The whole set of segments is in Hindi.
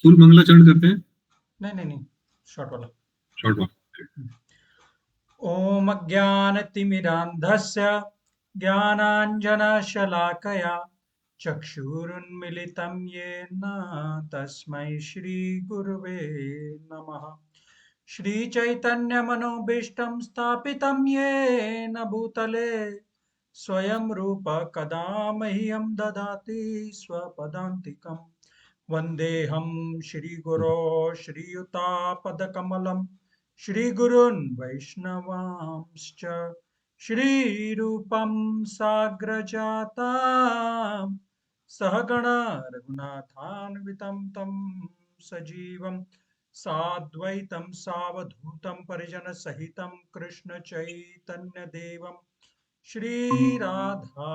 फुल मंगलाचरण करते हैं? नहीं नहीं नहीं, शॉर्ट वाला। शॉर्ट वाला। ओम अज्ञानतिमिरान्धस्य ज्ञानाञ्जनशलाकया चक्षुरुन्मिलितं येन तस्मै श्रीगुरुवे नमः। श्रीचैतन्यमनोभीष्टं स्थापितं येन भूतले स्वयं रूप कदा मह्यं ददाति स्वपदान्तिकम्। वन्देऽहं श्रीगुरो श्रीयुतापदकमलं श्रीगुरून् वैष्णवांश्च श्रीरूपं साग्रजातां सहगण रघुनाथान्वितं तं सजीवं साद्वैतं सावधूतं परिजनसहितं कृष्णचैतन्यदेवं श्रीराधा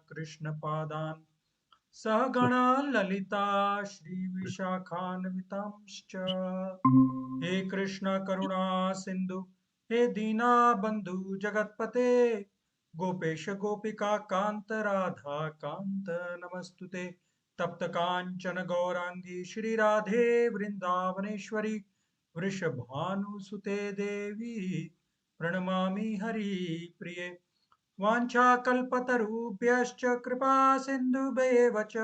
कृष्णपादान् सहगणा ललिता श्रीविशाखान्वितांश्च। हे कृष्ण करुणा सिन्धु हे दीनबन्धु जगत्पते गोपेश गोपिका कान्त राधा कान्त नमस्तुते। तप्त काञ्चन गौराङ्गी श्रीराधे वृन्दावनेश्वरी वृषभानुसुते देवी प्रणमामि हरिप्रिये। वाञ्छाकल्पतरुभ्यश्च कृपा सिन्धुभ्येव च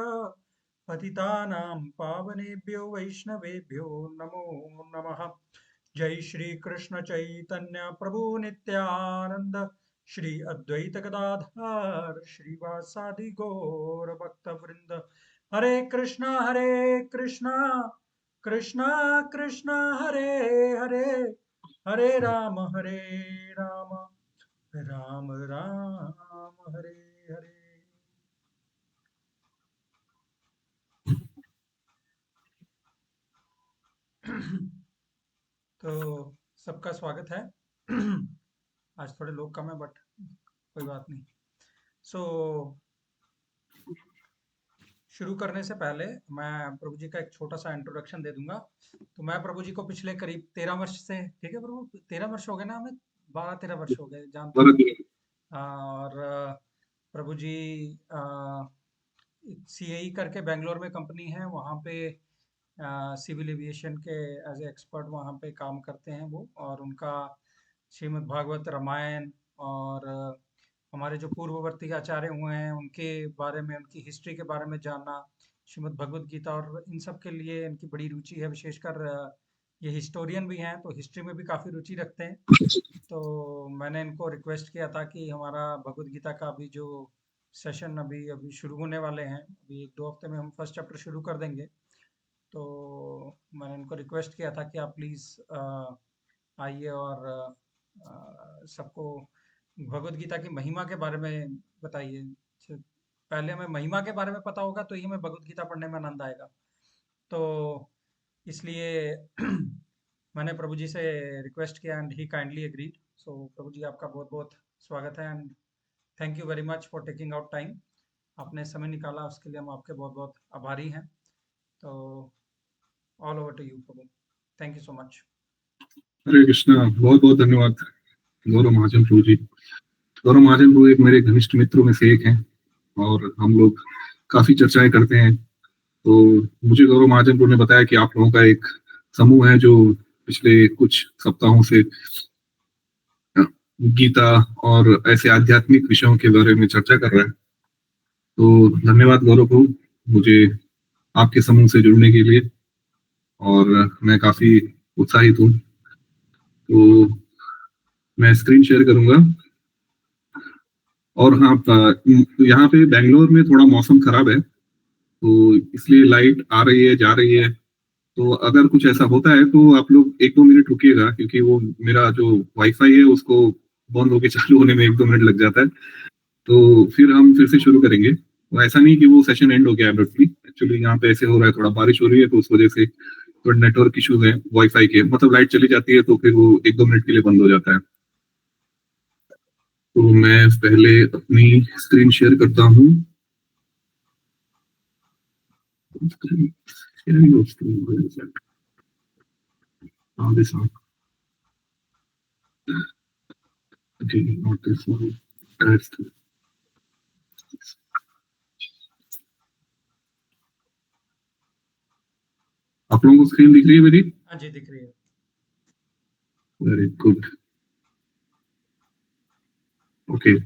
पतितानां पावनेभ्यो वैष्णवेभ्यो नमो नमः। जय श्री कृष्ण चैतन्य प्रभु नित्यानंद श्री अद्वैत गदाधर श्रीवासादि गौर भक्त वृंद। हरे कृष्णा कृष्णा कृष्णा हरे हरे, हरे राम राम राम राम हरे हरे। तो सबका स्वागत है। आज थोड़े लोग कम है बट कोई बात नहीं। सो शुरू करने से पहले मैं प्रभु जी का एक छोटा सा इंट्रोडक्शन दे दूंगा। तो मैं प्रभु जी को पिछले करीब 13 वर्ष से, ठीक है प्रभु, 13 वर्ष हो गए ना हमें, 12-13 वर्ष हो गए जानता हूँ। भारत। और प्रभु जी सीएई करके बेंगलोर में कंपनी है, वहाँ पे सिविल एविएशन के एज ए एक्सपर्ट वहाँ पे काम करते हैं वो। और उनका श्रीमद् भागवत रामायण और हमारे जो पूर्ववर्ती आचार्य हुए हैं उनके बारे में, उनकी हिस्ट्री के बारे में जानना, श्रीमद् भगवत गीता और इन सब के लिए इनकी बड़ी रुचि है। विशेषकर ये हिस्टोरियन भी हैं तो हिस्ट्री में भी काफ़ी रुचि रखते हैं। तो मैंने इनको रिक्वेस्ट किया था कि हमारा भगवत गीता का अभी जो सेशन अभी अभी शुरू होने वाले हैं, अभी 1-2 हफ्ते में हम फर्स्ट चैप्टर शुरू कर देंगे। तो मैंने इनको रिक्वेस्ट किया था कि आप प्लीज़ आइए और सबको भगवत गीता की महिमा के बारे में बताइए। पहले हमें महिमा के बारे में पता होगा तो ही हमें भगवत गीता पढ़ने में आनंद आएगा। तो इसलिए मैंने प्रभु जी से रिक्वेस्ट किया एंड ही काइंडली एग्रीड। सो प्रभु जी आपका बहुत बहुत स्वागत है and thank you very much for taking out time. आपने समय निकाला उसके लिए हम आपके बहुत बहुत आभारी हैं। तो ऑल ओवर टू यू प्रभु, thank you so much. Hare Krishna, बहुत बहुत धन्यवाद गौरव महाजन प्रभु जी। गौरव महाजन प्रभु एक मेरे घनिष्ठ मित्रों में से एक हैं और हम लोग काफी चर्चाएं करते हैं। तो मुझे गौरव महाजन प्रभु ने बताया कि आप लोगों का एक समूह है जो पिछले कुछ सप्ताहों से गीता और ऐसे आध्यात्मिक विषयों के बारे में चर्चा कर रहा है। तो धन्यवाद गौरव प्रभु, मुझे आपके समूह से जुड़ने के लिए, और मैं काफी उत्साहित हूँ। तो मैं स्क्रीन शेयर करूंगा। और हाँ, यहाँ पे बेंगलोर में थोड़ा मौसम खराब है तो इसलिए लाइट आ रही है जा रही है। तो अगर कुछ ऐसा होता है तो आप लोग 1-2 मिनट रुकिएगा, क्योंकि वो मेरा जो वाईफाई है उसको बंद होके चालू होने में 1-2 मिनट लग जाता है। तो फिर हम फिर से शुरू करेंगे। तो ऐसा नहीं कि वो सेशन एंड हो गया एब्रप्टली, एक्चुअली यहाँ पे ऐसे हो रहा है, थोड़ा बारिश हो रही है तो उस वजह से थोड़ा नेटवर्क इश्यूज है वाईफाई के, मतलब लाइट चली जाती है तो फिर वो 1-2 मिनट के लिए बंद हो जाता है। तो मैं पहले अपनी स्क्रीन शेयर करता हूँ। आप लोगों को स्क्रीन दिख रही है मेरी? हाँ जी, दिख रही है। Very good. ओके।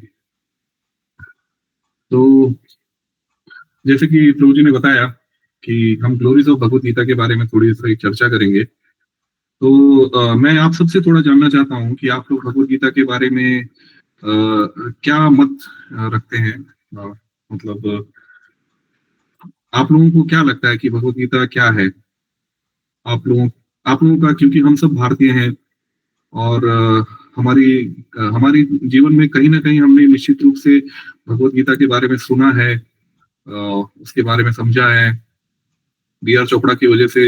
तो जैसे कि प्रभु जी ने बताया कि हम ग्लोरीज ऑफ भगवत गीता के बारे में थोड़ी सी चर्चा करेंगे। तो मैं आप सबसे थोड़ा जानना चाहता हूँ कि आप लोग भगवत गीता के बारे में क्या मत रखते हैं? मतलब आप लोगों को क्या लगता है कि भगवत गीता क्या है? आप लोगों का, क्योंकि हम सब भारतीय हैं और हमारी हमारी जीवन में कहीं ना कहीं हमने निश्चित रूप से भगवत गीता के बारे में सुना है, उसके बारे में समझा है। बी आर चोपड़ा की वजह से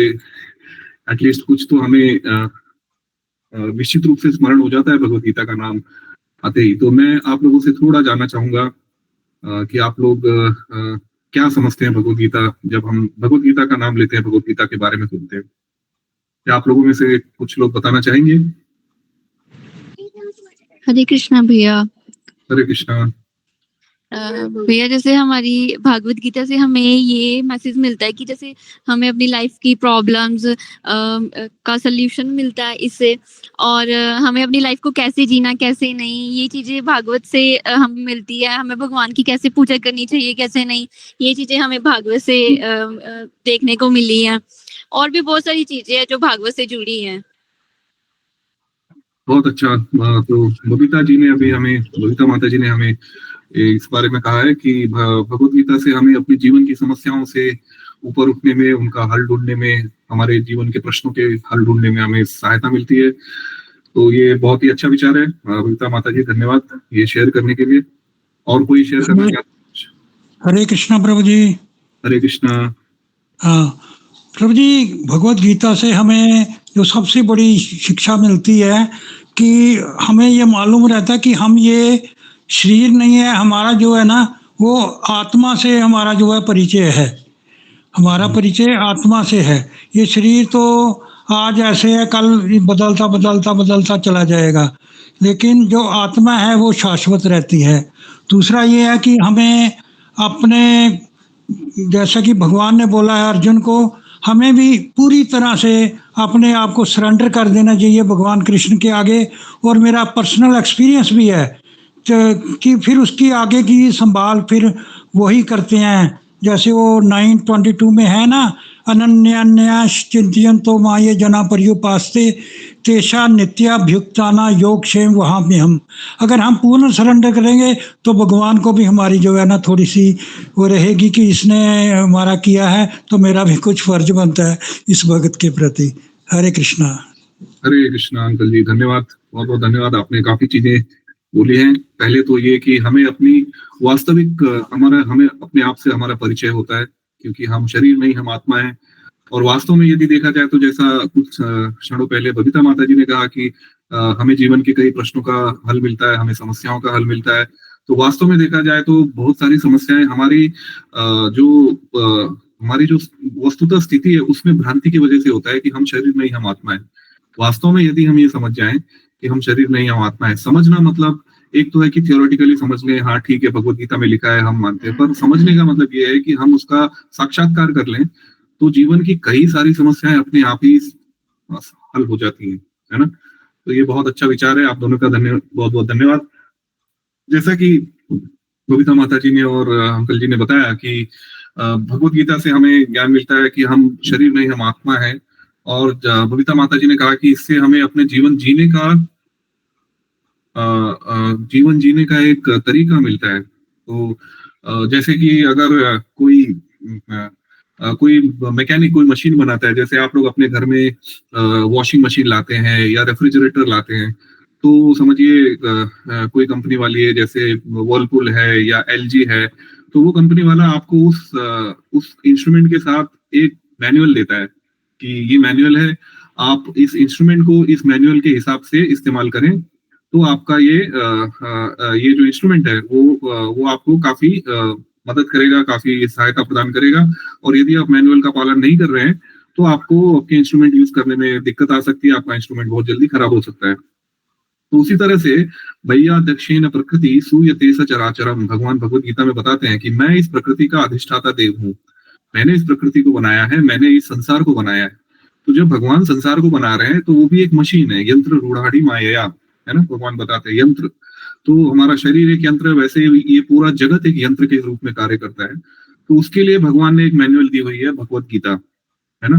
एटलीस्ट कुछ तो हमें निश्चित रूप से स्मरण हो जाता है भगवत गीता का नाम आते ही। तो मैं आप लोगों से थोड़ा जानना चाहूंगा कि आप लोग क्या समझते हैं भगवत गीता, जब हम भगवत गीता का नाम लेते हैं, भगवत गीता के बारे में सुनते हैं। क्या आप लोगों में से कुछ लोग बताना चाहेंगे? हरे कृष्णा भैया। हरे कृष्णा। भैया, जैसे हमारी भागवत गीता से हमें ये मैसेज मिलता है कि जैसे हमें अपनी लाइफ की प्रॉब्लम्स का सल्यूशन मिलता है इससे, और हमें अपनी लाइफ को कैसे जीना कैसे नहीं, ये चीजें भागवत से हमें मिलती है। हमें भगवान की कैसे पूजा करनी चाहिए कैसे नहीं, ये चीजें हमें भागवत से देखने को मिली है। और भी बहुत सारी चीजें हैं जो भागवत से जुड़ी हैं। बहुत अच्छा। तो बबीता माता जी ने हमें इस बारे में कहा है कि भगवत गीता से हमें अपने जीवन की समस्याओं से ऊपर उठने में, उनका हल ढूंढने में, हमारे जीवन के प्रश्नों के हल ढूंढने में हमें सहायता मिलती है। तो ये बहुत ही अच्छा विचार है। बबीता माता जी, धन्यवाद ये शेयर करने के लिए। और कोई शेयर करना चाहता? हरे कृष्णा प्रभु जी। हरे कृष्णा। हाँ प्रभु जी, भगवत गीता से हमें जो सबसे बड़ी शिक्षा मिलती है कि हमें ये मालूम रहता है कि हम ये शरीर नहीं है, हमारा जो है ना वो आत्मा से हमारा जो है परिचय है। हमारा परिचय आत्मा से है। ये शरीर तो आज ऐसे है, कल बदलता बदलता बदलता चला जाएगा, लेकिन जो आत्मा है वो शाश्वत रहती है। दूसरा ये है कि हमें अपने, जैसा कि भगवान ने बोला है अर्जुन को, हमें भी पूरी तरह से अपने आप को सरेंडर कर देना चाहिए भगवान कृष्ण के आगे। और मेरा पर्सनल एक्सपीरियंस भी है कि फिर उसकी आगे की संभाल फिर वही करते हैं। जैसे वो 9:22 में है ना, अनन्यान्यास चिंतयन्तो माये जना पर्युपास्ते तेषा नित्याभ्युक्ताना योग क्षेम वहाँ में हम। अगर हम पूर्ण सरेंडर करेंगे तो भगवान को भी हमारी जो है ना थोड़ी सी वो रहेगी कि इसने हमारा किया है तो मेरा भी कुछ फर्ज बनता है इस भगत के प्रति। हरे कृष्णा। हरे कृष्णा अंकल जी, धन्यवाद, बहुत बहुत धन्यवाद। आपने काफी चीजें बोली हैं। पहले तो ये कि हमें अपनी वास्तविक हमें अपने आप से हमारा परिचय होता है, क्योंकि हम शरीर नहीं, हम आत्मा है। और वास्तव में यदि देखा जाए तो जैसा कुछ क्षणों पहले बबीता माता जी ने कहा कि हमें जीवन के कई प्रश्नों का हल मिलता है, हमें समस्याओं का हल मिलता है। तो वास्तव में देखा जाए तो बहुत सारी समस्याएं हमारी जो वस्तुतः स्थिति है उसमें भ्रांति की वजह से होता है कि हम शरीर नहीं, हम आत्मा है। वास्तव में यदि हम ये समझ जाएं कि हम शरीर नहीं, हम आत्मा है, समझना मतलब एक तो है कि थियोरेटिकली समझ लें, हाँ ठीक है भगवत गीता में लिखा है, हम मानते हैं, पर समझने का मतलब ये है कि हम उसका साक्षात्कार कर लें तो जीवन की कई सारी समस्याएं अपने आप ही हल हो जाती हैं, है ना। तो ये बहुत अच्छा विचार है। आप दोनों का बहुत बहुत धन्यवाद। जैसा कि बबीता माता जी ने और अंकल जी ने बताया कि भगवत गीता से हमें ज्ञान मिलता है कि हम शरीर नहीं, हम आत्मा है। और बबीता माता जी ने कहा कि इससे हमें अपने जीवन जीने का एक तरीका मिलता है। तो जैसे कि अगर कोई मैकेनिक कोई मशीन बनाता है, जैसे आप लोग अपने घर में वॉशिंग मशीन लाते हैं या रेफ्रिजरेटर लाते हैं, तो समझिए कोई कंपनी वाली है, जैसे वर्लपूल है या एलजी है, तो वो कंपनी वाला आपको उस इंस्ट्रूमेंट के साथ एक मैनुअल देता है कि ये मैनुअल है, आप इस इंस्ट्रूमेंट को इस मैनुअल के हिसाब से इस्तेमाल करें, तो आपका ये जो इंस्ट्रूमेंट है वो आपको काफी मदद करेगा, काफी सहायता प्रदान करेगा। और यदि आप मैनुअल का पालन नहीं कर रहे हैं तो आपको आपके इंस्ट्रूमेंट यूज करने में दिक्कत आ सकती है, आपका इंस्ट्रूमेंट बहुत जल्दी खराब हो सकता है। तो उसी तरह से भैया दक्षिण प्रकृति सूयते सचराचरम, भगवान भगवत गीता में बताते हैं कि मैं इस प्रकृति का अधिष्ठाता देव हूँ, मैंने इस प्रकृति को बनाया है, मैंने इस संसार को बनाया है। तो जब भगवान संसार को बना रहे हैं तो वो भी एक मशीन है, यंत्र रूढ़ाड़ी माया, है ना, भगवान बताते हैं यंत्र। तो हमारा शरीर एक यंत्र है, वैसे ये पूरा जगत एक यंत्र के रूप में कार्य करता है। तो उसके लिए भगवान ने एक मैनुअल दी हुई है, भगवत गीता, है ना।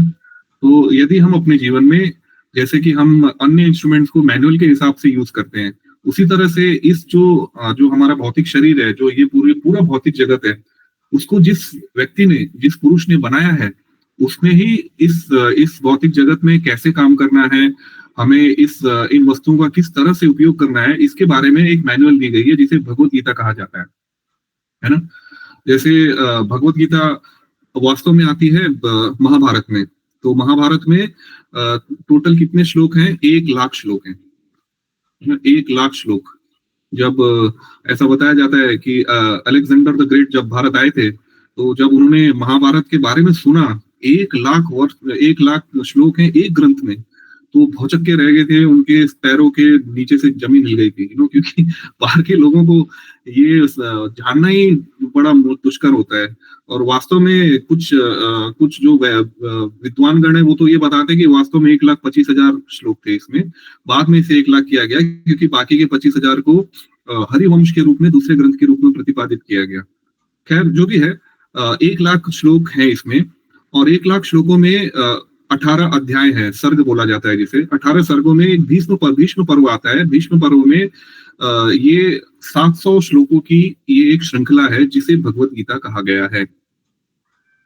तो यदि हम अपने जीवन में, जैसे कि हम अन्य इंस्ट्रूमेंट्स को मैनुअल के हिसाब से यूज करते हैं, उसी तरह से इस जो हमारा भौतिक शरीर है, जो ये पूरा भौतिक जगत है, उसको जिस व्यक्ति ने, जिस पुरुष ने बनाया है, उसने ही इस भौतिक जगत में कैसे काम करना है, हमें इन वस्तुओं का किस तरह से उपयोग करना है, इसके बारे में एक मैनुअल दी गई है, जिसे भगवत गीता कहा जाता है ना। जैसे भगवत गीता वास्तव में आती है महाभारत में। तो महाभारत में टोटल कितने श्लोक हैं? 1,00,000 श्लोक हैं, 1,00,000 श्लोक। जब ऐसा बताया जाता है कि अलेक्जेंडर द ग्रेट जब भारत आए थे, तो जब उन्होंने महाभारत के बारे में सुना, 1,00,000 श्लोक हैं एक ग्रंथ में, तो भौचक के रह गए थे, उनके पैरों के नीचे से जमीन हिल गई थी, क्योंकि बाहर के लोगों को ये जानना ही बड़ा दुष्कर होता है। और वास्तव में कुछ जो विद्वान गण है, वो तो ये बताते हैं कि वास्तव में 1,25,000 श्लोक थे इसमें। बाद में इसे 1,00,000 किया गया, क्योंकि बाकी के 25,000 को हरिवंश के रूप में, दूसरे ग्रंथ के रूप में प्रतिपादित किया गया। खैर, जो भी है, 1,00,000 श्लोक है इसमें, और 1,00,000 श्लोकों में 18 अध्याय है, सर्ग बोला जाता है जिसे। 18 सर्गों में एक भीष्म पर्व आता है। भीष्म पर्व में ये 700 श्लोकों की ये एक श्रृंखला है, जिसे भगवत गीता कहा गया है।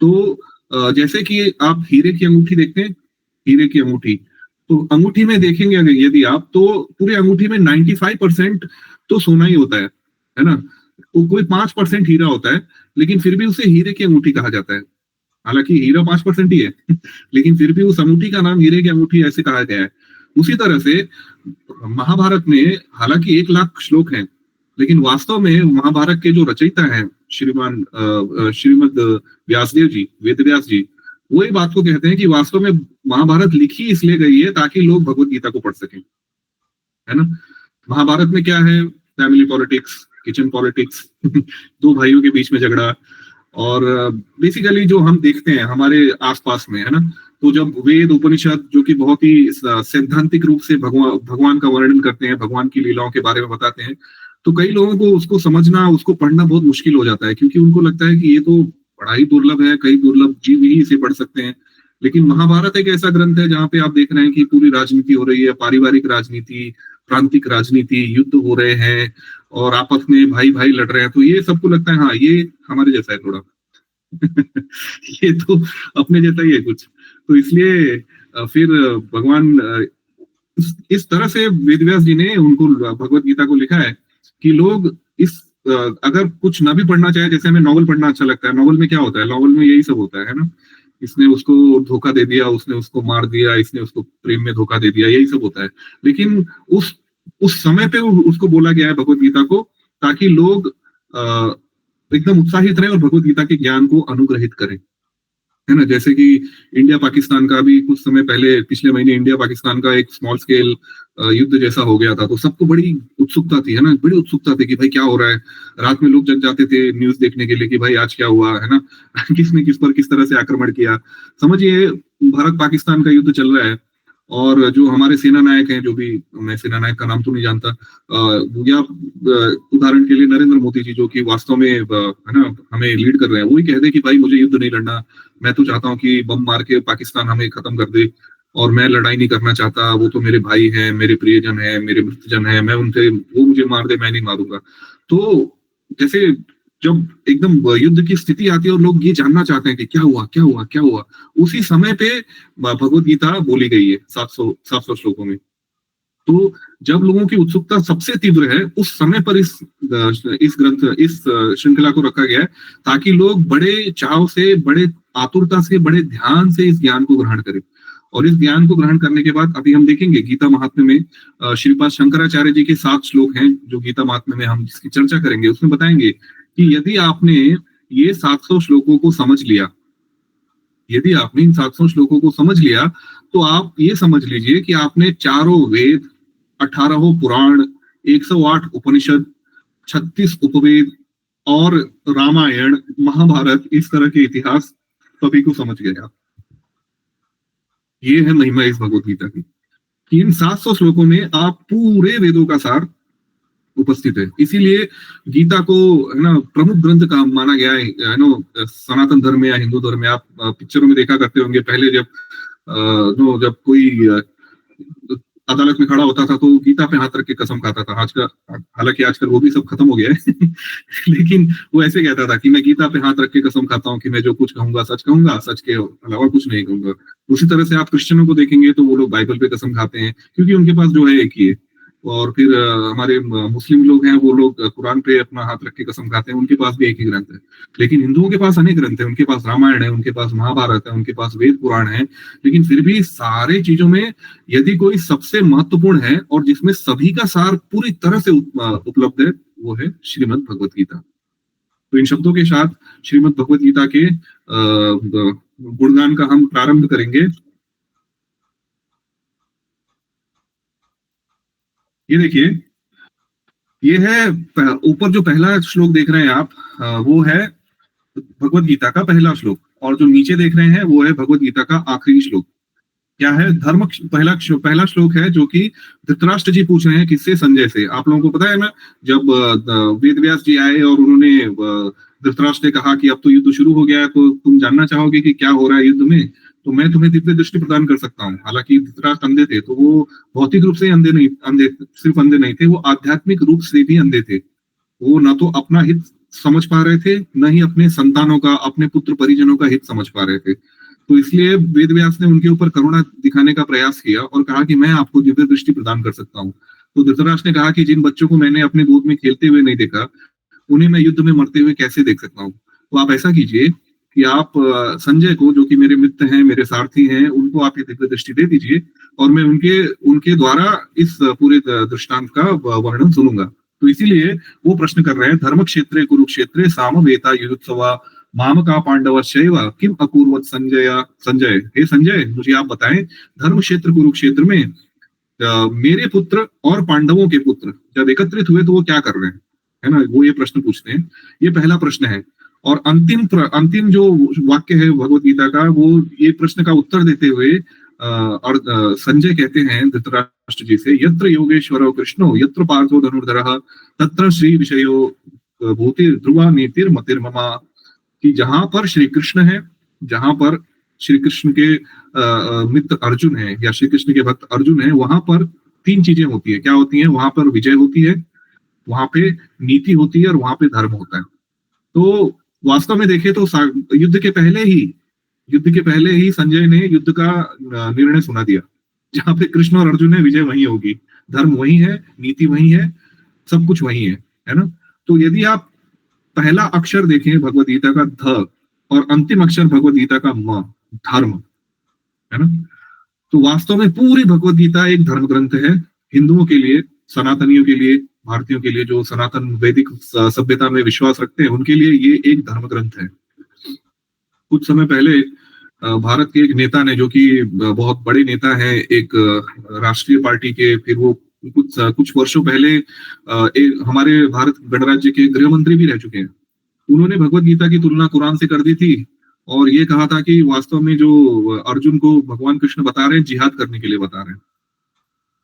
तो जैसे कि आप हीरे की अंगूठी देखते हैं, हीरे की अंगूठी, तो अंगूठी में देखेंगे अगर यदि आप, तो पूरे अंगूठी में 95% तो सोना ही होता है ना। तो कोई 5% हीरा होता है, लेकिन फिर भी उसे हीरे की अंगूठी कहा जाता है। हालांकि हीरा 5% ही है लेकिन फिर भी उस अंगूठी का नाम हीरे की अंगूठी ऐसे कहा गया है। उसी तरह से महाभारत में हालांकि 1,00,000 श्लोक हैं, लेकिन वास्तव में महाभारत के जो रचयिता हैं श्रीमद व्यासदेव जी, वेद व्यास जी, वो ये बात को कहते हैं कि वास्तव में महाभारत लिखी इसलिए गई है ताकि लोग भगवत गीता को पढ़ सकें, है ना। महाभारत में क्या है? फैमिली पॉलिटिक्स, किचन पॉलिटिक्स दो भाइयों के बीच में झगड़ा, और बेसिकली जो हम देखते हैं हमारे आसपास में, है ना। तो जब वेद उपनिषद, जो कि बहुत ही सैद्धांतिक रूप से भगवान का वर्णन करते हैं, भगवान की लीलाओं के बारे में बताते हैं, तो कई लोगों को उसको समझना, उसको पढ़ना बहुत मुश्किल हो जाता है, क्योंकि उनको लगता है कि ये तो बड़ा ही दुर्लभ है, कई दुर्लभ जीव ही इसे पढ़ सकते हैं। लेकिन महाभारत एक ऐसा ग्रंथ है जहाँ पे आप देख रहे हैं कि पूरी राजनीति हो रही है, पारिवारिक राजनीति, प्रांतिक राजनीति, युद्ध हो रहे हैं, और आपस में भाई भाई लड़ रहे हैं। तो ये सबको लगता है हाँ, ये हमारे जैसा है थोड़ा ये तो अपने जैसा ही है कुछ। तो इसलिए फिर भगवान इस तरह से वेदव्यास जी ने उनको भगवत गीता को लिखा है कि लोग अगर कुछ ना भी पढ़ना चाहे, जैसे हमें नॉवल पढ़ना अच्छा लगता है, नॉवल में क्या होता है? नॉवल में यही सब होता है ना। इसने उसको धोखा दे दिया, उसने उसको मार दिया, इसने उसको प्रेम में धोखा दे दिया, यही सब होता है। लेकिन उस समय पे उसको बोला गया है भगवत गीता को, ताकि लोग एकदम उत्साहित रहे और भगवत गीता के ज्ञान को अनुग्रहित करें, है ना। जैसे कि इंडिया पाकिस्तान का भी कुछ समय पहले, पिछले महीने इंडिया पाकिस्तान का एक स्मॉल स्केल युद्ध जैसा हो गया था, तो सबको बड़ी उत्सुकता थी, है ना, बड़ी उत्सुकता थी कि भाई क्या हो रहा है। रात में लोग जग जाते थे न्यूज देखने के लिए कि भाई आज क्या हुआ, है ना किसने किस पर किस तरह से आक्रमण किया। समझिए, भारत पाकिस्तान का युद्ध चल रहा है, और जो हमारे सेना नायक हैं, जो भी, मैं सेना नायक का नाम तो नहीं जानता, या उदाहरण के लिए नरेंद्र मोदी जी, जो कि वास्तव में, है ना, हमें लीड कर रहे हैं, वही कह दे कि भाई मुझे युद्ध नहीं लड़ना, मैं तो चाहता हूं कि बम मार के पाकिस्तान हमें खत्म कर दे, और मैं लड़ाई नहीं करना चाहता, वो तो मेरे भाई हैं, मेरे प्रियजन हैं, मेरे मृतजन हैं, मैं उनसे, वो मुझे मार दे, मैं नहीं मारूंगा। तो जैसे जब एकदम युद्ध की स्थिति आती है और लोग ये जानना चाहते हैं कि क्या हुआ क्या हुआ क्या हुआ, उसी समय पे भगवत गीता बोली गई है 700 श्लोकों में। तो जब लोगों की उत्सुकता सबसे तीव्र है, उस समय पर इस ग्रंथ, इस श्रृंखला को रखा गया है, ताकि लोग बड़े चाव से, बड़े आतुरता से, बड़े ध्यान से इस ज्ञान को ग्रहण करें। और इस ज्ञान को ग्रहण करने के बाद अभी हम देखेंगे गीता महात्म्य में श्रीपाद शंकराचार्य जी के 7 श्लोक हैं, जो गीता महात्म्य में हम जिसकी चर्चा करेंगे, उसमें बताएंगे कि यदि आपने ये 700 श्लोकों को समझ लिया, यदि आपने इन 700 श्लोकों को समझ लिया, तो आप ये समझ लीजिए कि आपने चारों वेद, 18 पुराण, 108 उपनिषद, 36 उपवेद और रामायण, महाभारत, इस तरह के इतिहास सभी को समझ गए आप। ये है महिमा इस भगवत गीता की, कि इन 700 श्लोकों में आप पूरे वेदों का सार उपस्थित है। इसीलिए गीता को है ना प्रमुख ग्रंथ का माना गया है ना। सनातन धर्म में या हिंदू धर्म में आप पिक्चरों में देखा करते होंगे, पहले जब कोई अदालत में खड़ा होता था तो गीता पे हाथ रख के कसम खाता था। आजकल हालांकि आजकल वो भी सब खत्म हो गया है लेकिन वो ऐसे कहता था कि मैं गीता पे हाथ रख के कसम खाता हूँ कि मैं जो कुछ कहूंगा, सच के अलावा कुछ नहीं कहूंगा। उसी तरह से आप क्रिश्चियनों को देखेंगे तो वो लोग बाइबल पे कसम खाते हैं, क्योंकि उनके पास जो है एक ही है। और फिर हमारे मुस्लिम लोग हैं, वो लोग कुरान पे अपना हाथ रख के कसम खाते हैं, उनके पास भी एक ही ग्रंथ है। लेकिन हिंदुओं के पास अनेक ग्रंथ है, उनके पास रामायण है, उनके पास महाभारत है, उनके पास वेद पुराण है। लेकिन फिर भी सारे चीजों में यदि कोई सबसे महत्वपूर्ण है और जिसमें सभी का सार पूरी तरह से उपलब्ध है, वो है श्रीमद् भगवत गीता। तो इन शब्दों के साथ श्रीमद् भगवत गीता के गुणगान का हम प्रारंभ करेंगे। ये देखिए, ये है ऊपर जो पहला श्लोक देख रहे हैं आप, वो है भगवत गीता का पहला श्लोक, और जो नीचे देख रहे हैं वो है भगवत गीता का आखिरी श्लोक। क्या है? धर्म पहला श्लोक है जो कि धृतराष्ट्र जी पूछ रहे हैं किससे? संजय से। आप लोगों को पता है ना, जब वेद व्यास जी आए और उन्होंने धृतराष्ट्र ने कहा कि अब तो युद्ध शुरू हो गया है, तो तुम जानना चाहोगे कि क्या हो रहा है युद्ध में, तो मैं तुम्हें दिव्य दृष्टि प्रदान कर सकता हूँ। हालांकि धृतराष्ट्र अंधे थे, तो वो भौतिक रूप से सिर्फ अंधे नहीं थे, वो आध्यात्मिक रूप से भी अंधे थे। वो ना तो अपना हित समझ पा रहे थे, न ही अपने संतानों का, अपने पुत्र परिजनों का हित समझ पा रहे थे। तो इसलिए वेद व्यास ने उनके ऊपर करुणा दिखाने का प्रयास किया और कहा कि मैं आपको दिव्य दृष्टि प्रदान कर सकता हूँ। तो धृतराष्ट्र ने कहा कि जिन बच्चों को मैंने अपने गोद में खेलते हुए नहीं देखा, उन्हें मैं युद्ध में मरते हुए कैसे देख सकता हूँ। तो आप ऐसा कीजिए कि आप संजय को, जो कि मेरे मित्र हैं, मेरे सारथी हैं, उनको आप ये दिव्य दृष्टि दे दीजिए और मैं उनके द्वारा इस पूरे दृष्टांत का वर्णन सुनूंगा। तो इसीलिए वो प्रश्न कर रहे हैं, धर्म क्षेत्रे कुरुक्षेत्रे सामवेता युयुत्सवा माम का पांडव शैव किम अपूर्वत संजय। हे संजय, मुझे आप बताएं, धर्म क्षेत्र कुरुक्षेत्र में मेरे पुत्र और पांडवों के पुत्र जब एकत्रित हुए तो वो क्या कर रहे हैं, है ना, वो ये प्रश्न पूछते हैं। ये पहला प्रश्न है। और अंतिम जो वाक्य है भगवत गीता का, वो ये प्रश्न का उत्तर देते हुए और संजय कहते हैं धृतराष्ट्र जी से, यत्र योगेश्वरो कृष्णो यत्र पार्थो धनुर्धरः तत्र श्री विषयो भूति ध्रुवा नीतिर मतिर्ममा। कि जहां पर श्री कृष्ण है, जहां पर श्री कृष्ण के मित्र अर्जुन है या श्री कृष्ण के भक्त अर्जुन है, वहां पर तीन चीजें होती है। क्या होती है? वहां पर विजय होती है, वहां पे नीति होती है और वहां पे धर्म होता है। तो वास्तव में देखें तो युद्ध के पहले ही संजय ने युद्ध का निर्णय सुना दिया। जहां पे कृष्ण और अर्जुन है, विजय वहीं होगी, धर्म वहीं है, नीति वहीं है, सब कुछ वहीं है ना। तो यदि आप पहला अक्षर देखें भगवत गीता का ध और अंतिम अक्षर भगवत गीता का म, धर्म, है ना। तो वास्तव में पूरी भगवत गीता एक धर्म ग्रंथ है। हिंदुओं के लिए, सनातनियों के लिए, भारतीयों के लिए, जो सनातन वैदिक सभ्यता में विश्वास रखते हैं, उनके लिए ये एक धर्म ग्रंथ है। कुछ समय पहले भारत के एक नेता ने, जो कि बहुत बड़े नेता हैं, एक राष्ट्रीय पार्टी के, फिर वो कुछ वर्षों पहले हमारे भारत गणराज्य के गृह मंत्री भी रह चुके हैं, उन्होंने भगवत गीता की तुलना कुरान से कर दी थी और ये कहा था कि वास्तव में जो अर्जुन को भगवान कृष्ण बता रहे हैं, जिहाद करने के लिए बता रहे हैं।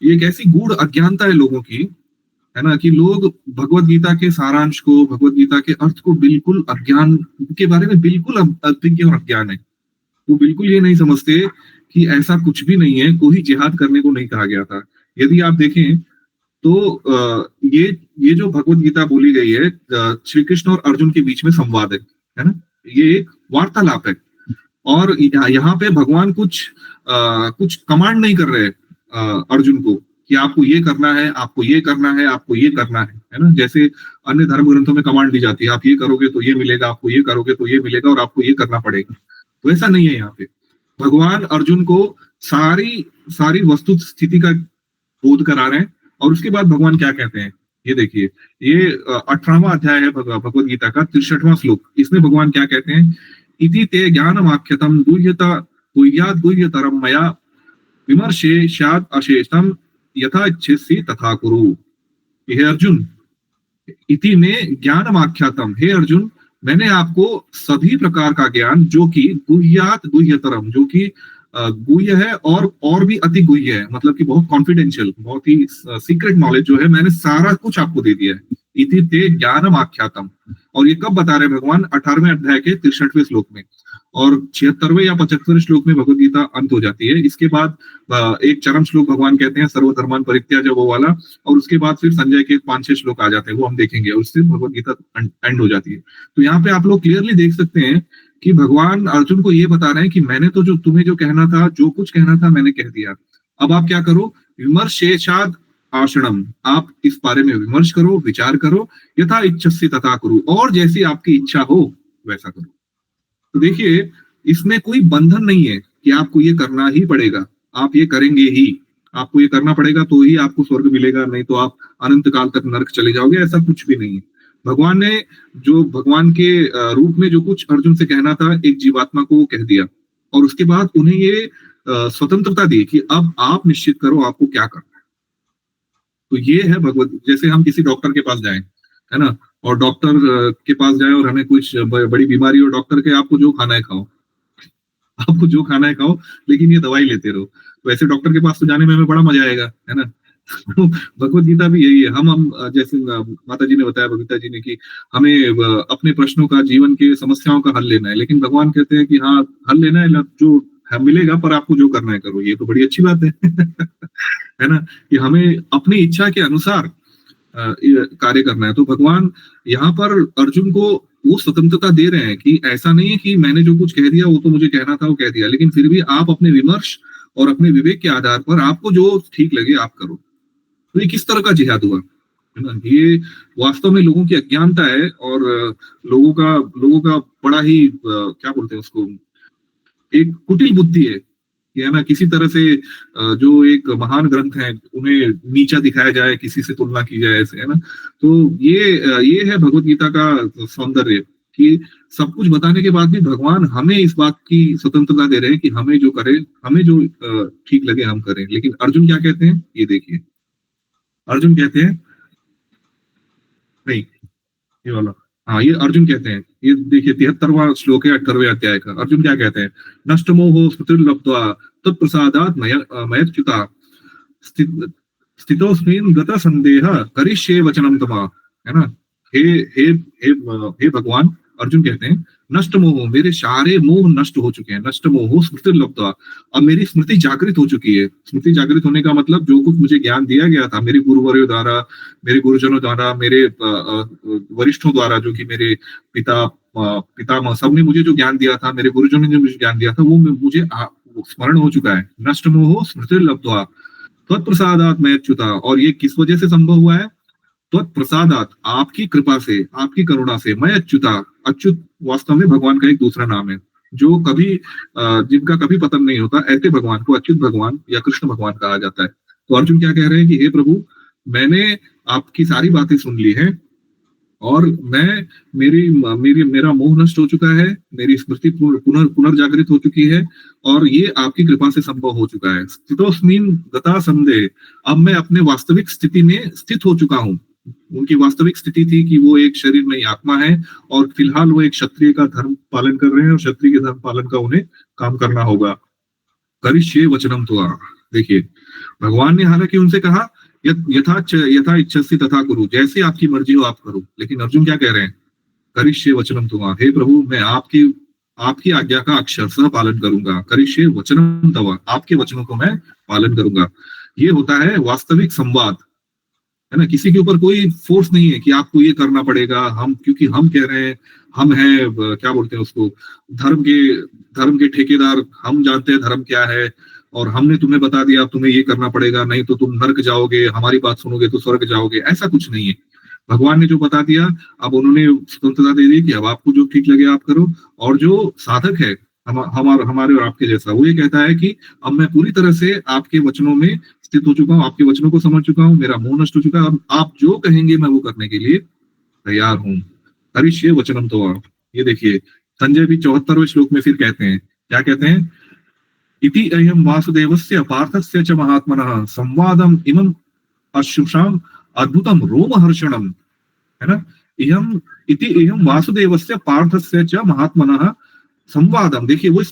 ये एक ऐसी गूढ़ अज्ञानता है लोगों की, है ना, कि लोग भगवत गीता के सारांश को, भगवत गीता के अर्थ को बिल्कुल अज्ञान के बारे में बिल्कुल अज्ञ और अज्ञान है। वो बिल्कुल ये नहीं समझते कि ऐसा कुछ भी नहीं है, कोई जिहाद करने को नहीं कहा गया था। यदि आप देखें तो ये जो भगवत गीता बोली गई है, श्री कृष्ण और अर्जुन के बीच में संवाद है ना, ये एक वार्तालाप है। और यहाँ पे भगवान कुछ कमांड नहीं कर रहे अर्जुन को कि आपको ये करना है, आपको ये करना है, आपको ये करना है ना। जैसे अन्य धर्म ग्रंथों में कमांड दी जाती है, आप ये करोगे तो ये मिलेगा, आपको ये करोगे तो ये मिलेगा और आपको ये करना पड़ेगा। तो ऐसा नहीं है। यहाँ पे भगवान अर्जुन को सारी वस्तु स्थिति का बोध करा रहे हैं। और उसके बाद भगवान क्या कहते हैं, ये देखिए, ये 18वां अध्याय है भगवत गीता का 63वां श्लोक। इसमें भगवान क्या कहते हैं, इति ते ज्ञानमाख्यतम गुह्यतरम मया विमर्शे शाद अशेषम यथा इच्छेसी तथा कुरु। हे अर्जुन, इति में ज्ञानमाख्यातम, हे अर्जुन, मैंने आपको सभी प्रकार का ज्ञान, जो कि गुह्यात गुह्यतरम, जो कि गुह्य है और भी अति गुह्य है, मतलब कि बहुत कॉन्फिडेंशियल, बहुत ही सीक्रेट नॉलेज जो है, मैंने सारा कुछ आपको दे दिया है। इति ते ज्ञानम आख्यातम। और ये कब बता रहे हैं भगवान? 18वें अध्याय के 63वें श्लोक में, और 76वें या 75वें श्लोक में भगवत गीता अंत हो जाती है। इसके बाद एक चरम श्लोक भगवान कहते हैं सर्वधर्मान परित्याज्य, वो वाला, और उसके बाद फिर संजय के 5-6 श्लोक आ जाते हैं, वो हम देखेंगे, और उससे भगवत गीता एंड हो जाती है। तो यहाँ पे आप लोग क्लियरली देख सकते हैं कि भगवान अर्जुन को ये बता रहे हैं कि मैंने तो जो तुम्हें जो कहना था, जो कुछ कहना था मैंने कह दिया, अब आप क्या करो? विमर्शेषाद आषणम, आप इस बारे में विमर्श करो, विचार करो, यथा इच्छसि तथा करो, और जैसी आपकी इच्छा हो वैसा करो। तो देखिए, इसमें कोई बंधन नहीं है कि आपको ये करना ही पड़ेगा, आप ये करेंगे ही, आपको ये करना पड़ेगा तो ही आपको स्वर्ग मिलेगा, नहीं तो आप अनंत काल तक नरक चले जाओगे, ऐसा कुछ भी नहीं है। भगवान ने जो भगवान के रूप में जो कुछ अर्जुन से कहना था, एक जीवात्मा को वो कह दिया, और उसके बाद उन्हें ये स्वतंत्रता दी कि अब आप निश्चित करो आपको क्या करना है। तो ये है भगवत, जैसे हम किसी डॉक्टर के पास जाएं, है ना, और डॉक्टर के पास जाए और हमें कुछ बड़ी बीमारी, और डॉक्टर के आपको जो खाना है खाओ, आपको जो खाना है खाओ, लेकिन ये दवाई लेते रहो। तो ऐसे डॉक्टर के पास तो जाने में हमें बड़ा मजा आएगा, है ना। तो भगवत गीता भी यही है। हम जैसे माता जी ने बताया, बबीता जी ने, कि हमें अपने प्रश्नों का, जीवन के समस्याओं का हल लेना है, लेकिन भगवान कहते हैं कि हाँ हल लेना है, जो मिलेगा, पर आपको जो करना है करो। ये तो बड़ी अच्छी बात है है ना, कि हमें अपनी इच्छा के अनुसार कार्य करना है। तो भगवान यहाँ पर अर्जुन को वो स्वतंत्रता दे रहे हैं कि ऐसा नहीं है कि मैंने जो कुछ कह दिया वो तो मुझे कहना था वो कह दिया, लेकिन फिर भी आप अपने विमर्श और अपने विवेक के आधार पर आपको जो ठीक लगे आप करो। तो ये किस तरह का जिहाद हुआ, है ना। ये वास्तव में लोगों की अज्ञानता है, और लोगों का बड़ा ही क्या बोलते हैं उसको, एक कुटिल बुद्धि है, है ना। किसी तरह से जो एक महान ग्रंथ है उन्हें नीचा दिखाया जाए, किसी से तुलना की जाए, ऐसे, है ना। तो ये है भगवत गीता का सौंदर्य, कि सब कुछ बताने के बाद भी भगवान हमें इस बात की स्वतंत्रता दे रहे हैं कि हमें जो करे, हमें जो ठीक लगे हम करें। लेकिन अर्जुन क्या कहते हैं, ये देखिए, अर्जुन कहते हैं, नहीं ये वाला, हाँ ये अर्जुन कहते हैं, ये देखिए 73वां श्लोक है 18वें अध्याय का। अर्जुन क्या कहते हैं? नष्ट मोहो स्मृतिर्लब्ध्वा तत्प्रसादात् मयच्युता स्थितोऽस्मिन् गतः संदेहः करिष्ये वचनं तमा, है ना। हे हे हे हे भगवान, अर्जुन कहते हैं नष्ट मोह, मेरे सारे मोह नष्ट हो चुके हैं। नष्ट मोह स्मृतिर्लब्ध्वा, अब मेरी स्मृति जागृत हो चुकी है। स्मृति जागृत होने का मतलब जो कुछ मुझे ज्ञान दिया गया था मेरे गुरुवर्यों द्वारा, मेरे गुरुजनों द्वारा, मेरे वरिष्ठों द्वारा, जो कि मेरे पितामह, सबने मुझे जो ज्ञान दिया था, मेरे गुरुजनों ने मुझे ज्ञान दिया था, वो मुझे स्मरण हो चुका है। नष्ट मोह स्मृतिर्लब्ध्वा त्वत्प्रसादात् मयच्युता, और ये किस वजह से संभव हुआ है? त्वत्प्रसादात्, आपकी कृपा से, आपकी करुणा से। मैं अच्युता, अच्युत वास्तव में भगवान का एक दूसरा नाम है, जो कभी जिनका कभी पतन नहीं होता, ऐसे भगवान को अच्युत भगवान या कृष्ण भगवान कहा जाता है। तो अर्जुन क्या कह रहे हैं कि हे प्रभु, मैंने आपकी सारी बातें सुन ली हैं, और मेरा मोह नष्ट हो चुका है, मेरी स्मृति पुनर्जागृत हो चुकी है, और ये आपकी कृपा से संभव हो चुका है। स्थितोऽस्मिन् गता संदेह, अब मैं अपने वास्तविक स्थिति में स्थित हो चुका हूँ। उनकी वास्तविक स्थिति थी कि वो एक शरीर नहीं आत्मा है, और फिलहाल वो एक क्षत्रिय का धर्म पालन कर रहे हैं, और क्षत्रिय के धर्म पालन का उन्हें काम करना होगा। करिष्ये वचनम त्वा, देखिए भगवान ने हालांकि उनसे कहा यथा इच्छसि तथा कुरु, जैसे आपकी मर्जी हो आप करो, लेकिन अर्जुन क्या कह रहे हैं? करिष्ये वचनम त्वा, हे प्रभु मैं आपकी आज्ञा का अक्षरशः पालन करूंगा। करिष्ये वचनम तव, आपके वचनों को मैं पालन करूंगा। ये होता है वास्तविक संवाद, है ना। किसी के ऊपर कोई फोर्स नहीं है कि आपको ये करना पड़ेगा, क्योंकि हम कह रहे हैं, हम हैं क्या बोलते हैं उसको, धर्म के ठेकेदार, हम जानते हैं धर्म क्या है, और हमने तुम्हें बता दिया तुम्हें ये करना पड़ेगा, नहीं तो तुम नरक जाओगे, हमारी बात सुनोगे तो स्वर्ग जाओगे। ऐसा कुछ नहीं है। भगवान ने जो बता दिया, अब उन्होंने स्वतंत्रता दे दी कि अब आपको जो ठीक लगे आप करो। और जो साधक है हमारे और आपके जैसा, वो ये कहता है कि अब मैं पूरी तरह से आपके वचनों में स्थित हो चुका हूँ, आपके वचनों को समझ चुका हूँ, मेरा मोह नष्ट हो चुका है, अब आप जो कहेंगे मैं वो करने के लिए तैयार हूँ। करिष्ये वचनम तव, ये देखिए संजय भी 74वें श्लोक में फिर कहते हैं, क्या कहते हैं? इति अयं वासुदेवस्य पार्थस्य च महात्मनः संवादम इमं अश्रुषाम अद्भुतम रोमहर्षणम, है ना। इति अयं वासुदेवस्य पार्थस्य च महात्मनः संवादम, देखिए वो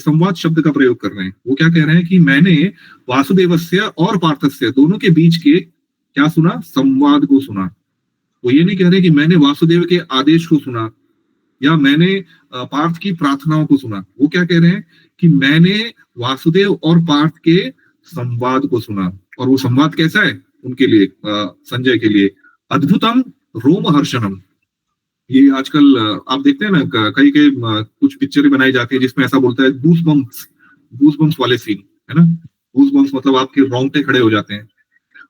संवाद शब्द का प्रयोग कर रहे हैं। वो क्या कह रहे हैं कि मैंने वासुदेवस्य और पार्थस्य दोनों के बीच के क्या सुना, संवाद को सुना। वो ये नहीं कह रहे कि मैंने वासुदेव के आदेश को सुना या मैंने पार्थ की प्रार्थनाओं को सुना। वो क्या कह रहे हैं कि मैंने वासुदेव और पार्थ के संवाद को सुना। और वो संवाद कैसा है उनके लिए, संजय के लिए, अद्भुतम रोमहर्षणम। ये आजकल आप देखते हैं ना, कई कई कुछ पिक्चरें बनाई जाती है जिसमें ऐसा बोलता है गूस बम्स वाले सीन, है ना। गूस बम्स मतलब आपके रोंगटे खड़े हो जाते हैं,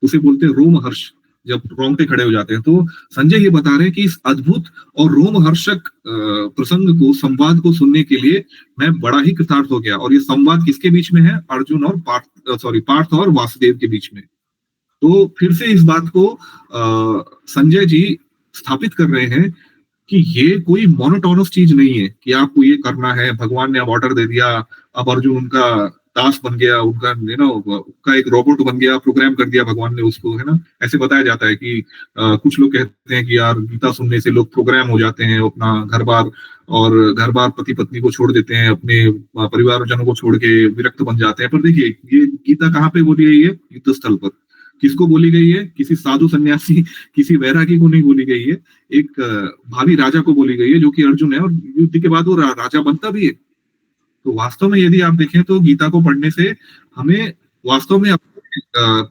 उसे बोलते हैं रोमहर्ष, जब रोंगटे खड़े हो जाते हैं। तो संजय ये बता रहे हैं कि इस अद्भुत और रोमहर्षक प्रसंग को, संवाद को सुनने के लिए मैं बड़ा ही कृतार्थ हो गया। और ये संवाद किसके बीच में है, अर्जुन और पार्थ और वासुदेव के बीच में। तो फिर से इस बात को संजय जी स्थापित कर रहे हैं कि ये कोई मोनोटोनस चीज नहीं है कि आपको ये करना है, भगवान ने अब ऑर्डर दे दिया, अब अर्जुन उनका दास बन गया, उनका उनका एक रोबोट बन गया, प्रोग्राम कर दिया भगवान ने उसको, है ना। ऐसे बताया जाता है कि कुछ लोग कहते हैं कि यार गीता सुनने से लोग प्रोग्राम हो जाते हैं, अपना घर बार पति पत्नी को छोड़ देते हैं, अपने परिवारजनों को छोड़ के विरक्त बन जाते हैं। पर देखिए ये गीता कहाँ पे बोली गई है, युद्ध स्थल पर। किसको बोली गई है, किसी साधु सन्यासी, किसी वैरागी को नहीं बोली गई है, एक भावी राजा को बोली गई है जो कि अर्जुन है, और युद्ध के बाद वो राजा बनता भी है। तो वास्तव में यदि आप देखें तो गीता को पढ़ने से हमें वास्तव में अपने